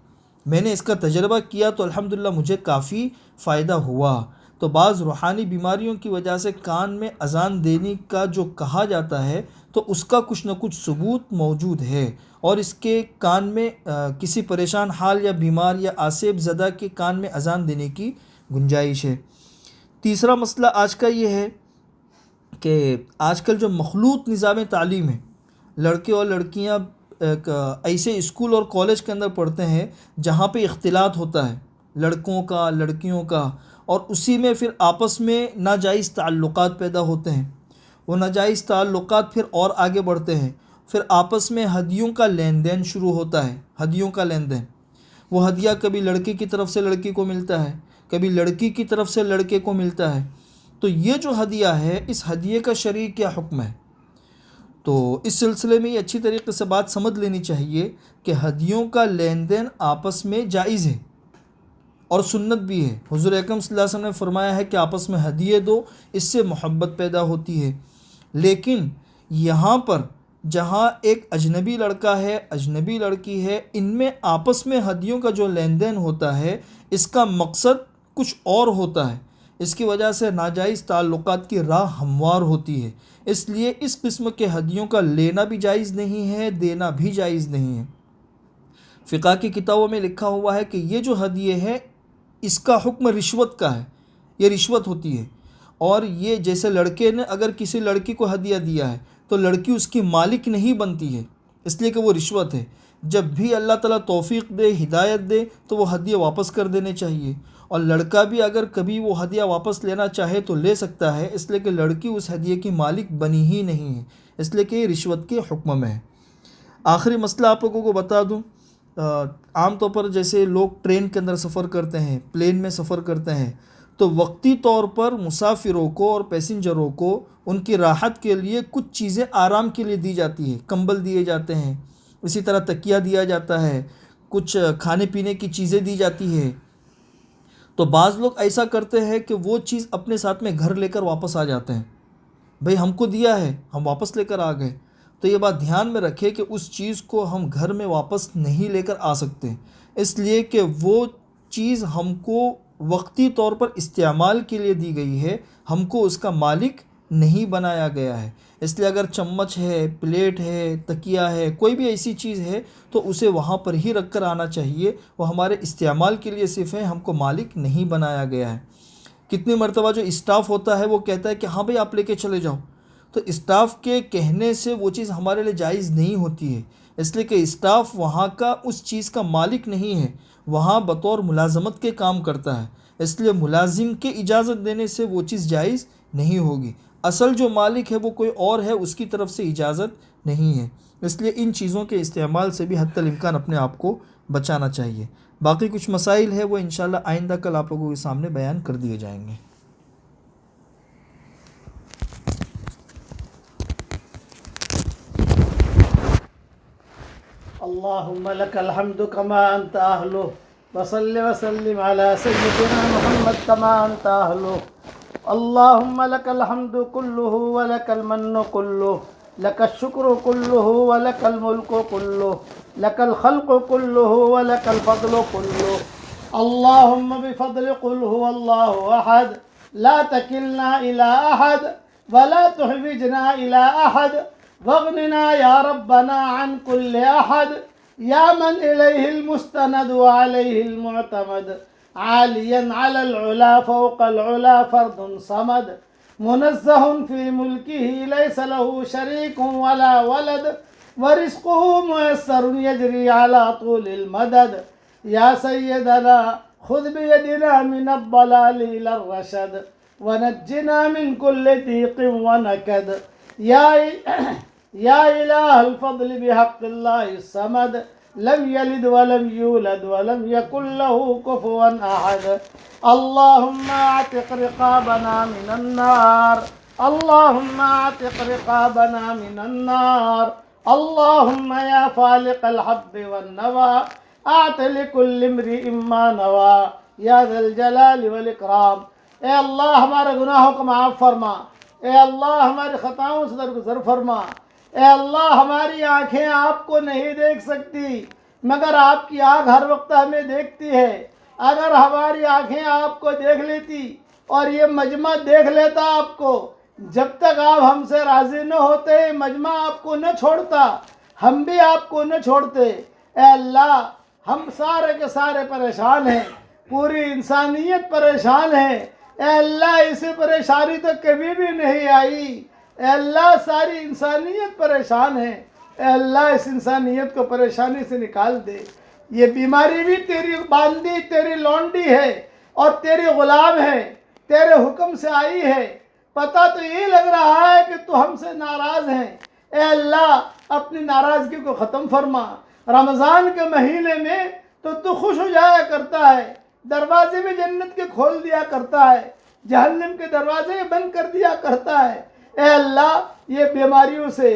میں نے اس کا تجربہ کیا تو الحمدللہ مجھے کافی فائدہ ہوا۔ تو بعض روحانی بیماریوں کی وجہ سے کان میں اذان دینے کا جو کہا جاتا ہے تو اس کا کچھ نہ کچھ ثبوت موجود ہے، اور اس کے کان میں کسی پریشان حال یا بیمار یا آسیب زدہ کے کان میں اذان دینے کی گنجائش ہے۔ تیسرا مسئلہ آج کا یہ ہے کہ آج کل جو مخلوط نظام تعلیم ہے، لڑکے اور لڑکیاں ایسے اسکول اور کالج کے اندر پڑھتے ہیں جہاں پہ اختلاط ہوتا ہے لڑکوں کا لڑکیوں کا، اور اسی میں پھر آپس میں ناجائز تعلقات پیدا ہوتے ہیں، وہ ناجائز تعلقات پھر اور آگے بڑھتے ہیں، پھر آپس میں ہدیوں کا لین دین شروع ہوتا ہے، ہدیوں کا لین دین، وہ ہدیہ کبھی لڑکے کی طرف سے لڑکی کو ملتا ہے، کبھی لڑکی کی طرف سے لڑکے کو ملتا ہے، تو یہ جو ہدیہ ہے اس ہدیے کا شرعی کیا حکم ہے؟ تو اس سلسلے میں یہ اچھی طریقے سے بات سمجھ لینی چاہیے کہ ہدیوں کا لین دین آپس میں جائز ہے اور سنت بھی ہے۔ حضور اکرم صلی اللہ علیہ وسلم نے فرمایا ہے کہ آپس میں ہدیے دو، اس سے محبت پیدا ہوتی ہے۔ لیکن یہاں پر جہاں ایک اجنبی لڑکا ہے اجنبی لڑکی ہے، ان میں آپس میں ہدیوں کا جو لین دین ہوتا ہے اس کا مقصد کچھ اور ہوتا ہے، اس کی وجہ سے ناجائز تعلقات کی راہ ہموار ہوتی ہے، اس لیے اس قسم کے ہدیوں کا لینا بھی جائز نہیں ہے، دینا بھی جائز نہیں ہے۔ فقہ کی کتابوں میں لکھا ہوا ہے کہ یہ جو ہدیے ہے اس کا حکم رشوت کا ہے، یہ رشوت ہوتی ہے، اور یہ جیسے لڑکے نے اگر کسی لڑکی کو ہدیہ دیا ہے تو لڑکی اس کی مالک نہیں بنتی ہے، اس لیے کہ وہ رشوت ہے۔ جب بھی اللہ تعالیٰ توفیق دے، ہدایت دے تو وہ ہدیہ واپس کر دینے چاہیے، اور لڑکا بھی اگر کبھی وہ ہدیہ واپس لینا چاہے تو لے سکتا ہے، اس لیے کہ لڑکی اس ہدیے کی مالک بنی ہی نہیں ہے، اس لیے کہ یہ رشوت کے حکم میں ہے۔ آخری مسئلہ آپ لوگوں کو بتا دوں، عام طور پر جیسے لوگ ٹرین کے اندر سفر کرتے ہیں، پلین میں سفر کرتے ہیں، تو وقتی طور پر مسافروں کو اور پیسنجروں کو ان کی راحت کے لیے کچھ چیزیں آرام کے لیے دی جاتی ہے، کمبل دیے جاتے ہیں، اسی طرح تکیہ دیا جاتا ہے، کچھ کھانے پینے کی چیزیں دی جاتی ہے۔ تو بعض لوگ ایسا کرتے ہیں کہ وہ چیز اپنے ساتھ میں گھر لے کر واپس آ جاتے ہیں، بھئی ہم کو دیا ہے ہم واپس لے کر آ گئے۔ تو یہ بات دھیان میں رکھے کہ اس چیز کو ہم گھر میں واپس نہیں لے کر آ سکتے، اس لیے کہ وہ چیز ہم کو وقتی طور پر استعمال کے لیے دی گئی ہے، ہم کو اس کا مالک نہیں بنایا گیا ہے۔ اس لیے اگر چمچ ہے، پلیٹ ہے، تکیہ ہے، کوئی بھی ایسی چیز ہے تو اسے وہاں پر ہی رکھ کر آنا چاہیے، وہ ہمارے استعمال کے لیے صرف ہے، ہم کو مالک نہیں بنایا گیا ہے۔ کتنی مرتبہ جو اسٹاف ہوتا ہے وہ کہتا ہے کہ ہاں بھئی آپ لے کے چلے جاؤ، تو اسٹاف کے کہنے سے وہ چیز ہمارے لیے جائز نہیں ہوتی ہے، اس لیے کہ اسٹاف وہاں کا اس چیز کا مالک نہیں ہے، وہاں بطور ملازمت کے کام کرتا ہے، اس لیے ملازم کے اجازت دینے سے وہ چیز جائز نہیں ہوگی۔ اصل جو مالک ہے وہ کوئی اور ہے، اس کی طرف سے اجازت نہیں ہے، اس لیے ان چیزوں کے استعمال سے بھی حتی الامکان اپنے آپ کو بچانا چاہیے۔ باقی کچھ مسائل ہے وہ انشاءاللہ آئندہ کل آپ لوگوں کے سامنے بیان کر دیے جائیں گے۔ اللهم لك الحمد كما أنت أهله، وصل وسلم على سيدنا محمد كما أنت أهله. اللهم لك الحمد كله ولك المن كله، لك الشكر كله ولك الملك كله، لك الخلق كله ولك الفضل كله. اللهم بفضل قل هو الله أحد لا تكلنا إلى أحد ولا تحوجنا إلى أحد، واغننا يا ربنا عن كل أحد، يا من إليه المستند وعليه المعتمد، عاليا على العلا فوق العلا فرد صمد، منزه في ملكه ليس له شريك ولا ولد، ورزقه ميسر يجري على طول المدد. يا سيدنا خذ بيدنا من الضلال إلى الرشد، ونجنا من كل ضيق ونكد. يا إله الفضل بحق الله الصمد، لم يلد ولم يولد ولم يكن له كفوا أحد. اللهم اعتق رقابنا من النار، اللهم اعتق رقابنا من النار. اللهم يا فالق الحب والنوى اعط لكل امرئ ما نوى، یا ذا الجلال والاکرام. اے اللہ ہمارے گناہوں کو معاف فرما، اے اللہ ہماری خطاؤں سے درگزر فرما. اے اللہ ہماری آنکھیں آپ کو نہیں دیکھ سکتی مگر آپ کی آنکھ ہر وقت ہمیں دیکھتی ہے. اگر ہماری آنکھیں آپ کو دیکھ لیتی اور یہ مجمع دیکھ لیتا آپ کو، جب تک آپ ہم سے راضی نہ ہوتے مجمع آپ کو نہ چھوڑتا، ہم بھی آپ کو نہ چھوڑتے. اے اللہ ہم سارے کے سارے پریشان ہیں، پوری انسانیت پریشان ہے. اے اللہ اسے پریشانی تو کبھی بھی نہیں آئی. اے اللہ ساری انسانیت پریشان ہے. اے اللہ اس انسانیت کو پریشانی سے نکال دے. یہ بیماری بھی تیری باندی، تیری لونڈی ہے اور تیری غلام ہے، تیرے حکم سے آئی ہے. پتہ تو یہ لگ رہا ہے کہ تو ہم سے ناراض ہیں. اے اللہ اپنی ناراضگی کو ختم فرما. رمضان کے مہینے میں تو خوش ہو جایا کرتا ہے، دروازے میں جنت کے کھول دیا کرتا ہے، جہنم کے دروازے بند کر دیا کرتا ہے. اے اللہ یہ بیماریوں سے،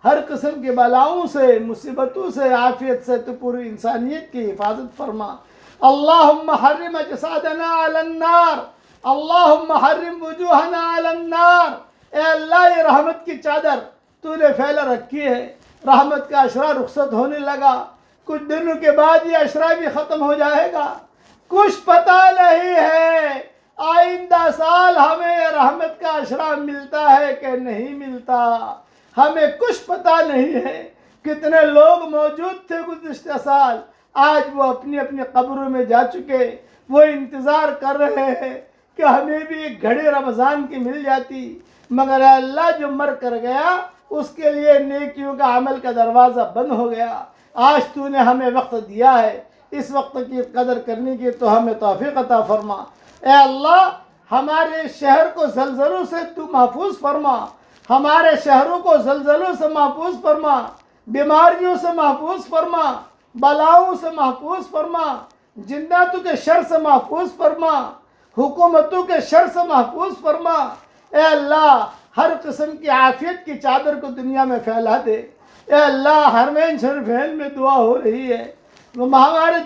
ہر قسم کے بلاؤں سے، مصیبتوں سے، عافیت سے تو پوری انسانیت کی حفاظت فرما. اللہم حرم اجسادنا علی النار، اللہم حرم وجوہنا علی النار. اے اللہ یہ رحمت کی چادر تو نے پھیلا رکھی ہے، رحمت کا اشرا رخصت ہونے لگا، کچھ دنوں کے بعد یہ اشرا بھی ختم ہو جائے گا، کچھ پتہ نہیں ہے آئندہ سال ہمیں یہ رحمت کا اشرا ملتا ہے کہ نہیں ملتا، ہمیں کچھ پتہ نہیں ہے۔ کتنے لوگ موجود تھے گزشتہ سال، آج وہ اپنی اپنی قبروں میں جا چکے، وہ انتظار کر رہے ہیں کہ ہمیں بھی ایک گھڑی رمضان کی مل جاتی، مگر اے اللہ جو مر کر گیا اس کے لیے نیکیوں کا عمل کا دروازہ بند ہو گیا۔ آج تو نے ہمیں وقت دیا ہے، اس وقت کی قدر کرنے کی تو ہمیں توفیق عطا فرما۔ اے اللہ ہمارے شہر کو زلزلوں سے تو محفوظ فرما، ہمارے شہروں کو زلزلوں سے محفوظ فرما، بیماریوں سے محفوظ فرما، بلاؤں سے محفوظ فرما، جناتوں کے شر سے محفوظ فرما، حکومتوں کے شر سے محفوظ فرما۔ اے اللہ ہر قسم کی عافیت کی چادر کو دنیا میں پھیلا دے۔ اے اللہ حرمین شریفین میں دعا ہو رہی ہے، ہمارے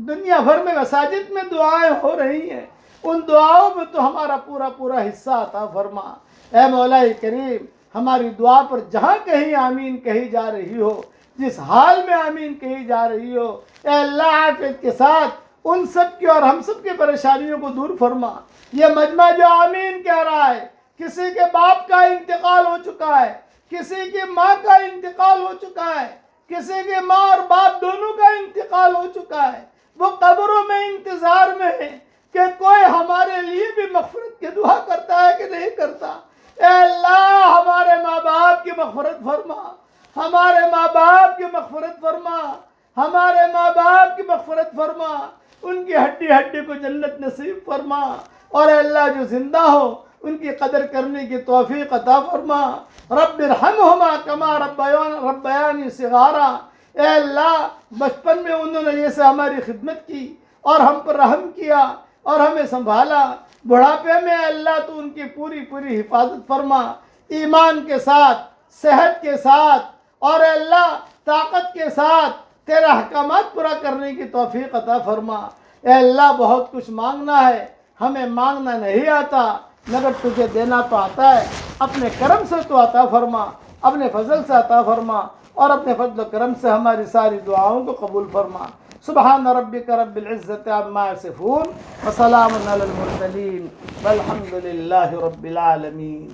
دنیا بھر میں مساجد میں دعائیں ہو رہی ہیں، ان دعاؤں میں تو ہمارا پورا حصہ عطا فرما۔ اے مولا کریم ہماری دعا پر جہاں کہیں آمین کہی جا رہی ہو، جس حال میں آمین کہی جا رہی ہو، اے اللہ عافیت کے ساتھ ان سب کی اور ہم سب کی پریشانیوں کو دور فرما۔ یہ مجمع جو آمین کہہ رہا ہے، کسی کے باپ کا انتقال ہو چکا ہے، کسی کی ماں کا انتقال ہو چکا ہے، کسی کے ماں اور باپ دونوں کا انتقال ہو چکا ہے، وہ قبروں میں انتظار میں ہے کہ کوئی ہمارے لیے بھی مغفرت کی دعا کرتا ہے کہ نہیں کرتا۔ اے اللہ ہمارے ماں باپ کی مغفرت فرما، ہمارے ماں باپ کی مغفرت فرما، ہمارے ماں باپ کی مغفرت فرما، ان کی ہڈی ہڈی کو جنت نصیب فرما، اور اے اللہ جو زندہ ہو ان کی قدر کرنے کی توفیق عطا فرما۔ رب ارحمہما کما ربیانی صغارا، اے اللہ بچپن میں انہوں نے جیسے ہماری خدمت کی اور ہم پر رحم کیا اور ہمیں سنبھالا، بڑھاپے میں اے اللہ تو ان کی پوری حفاظت فرما، ایمان کے ساتھ، صحت کے ساتھ اور اے اللہ طاقت کے ساتھ تیرے احکامات پورا کرنے کی توفیق عطا فرما۔ اے اللہ بہت کچھ مانگنا ہے، ہمیں مانگنا نہیں آتا مگر تجھے دینا تو آتا ہے، اپنے کرم سے تو عطا فرما، اپنے فضل سے عطا فرما، اور اپنے فضل و کرم سے ہماری ساری دعاؤں کو قبول فرما۔ سبحان ربک رب العزت عما یصفون وسلام علی المرسلین والحمد للہ رب العالمین۔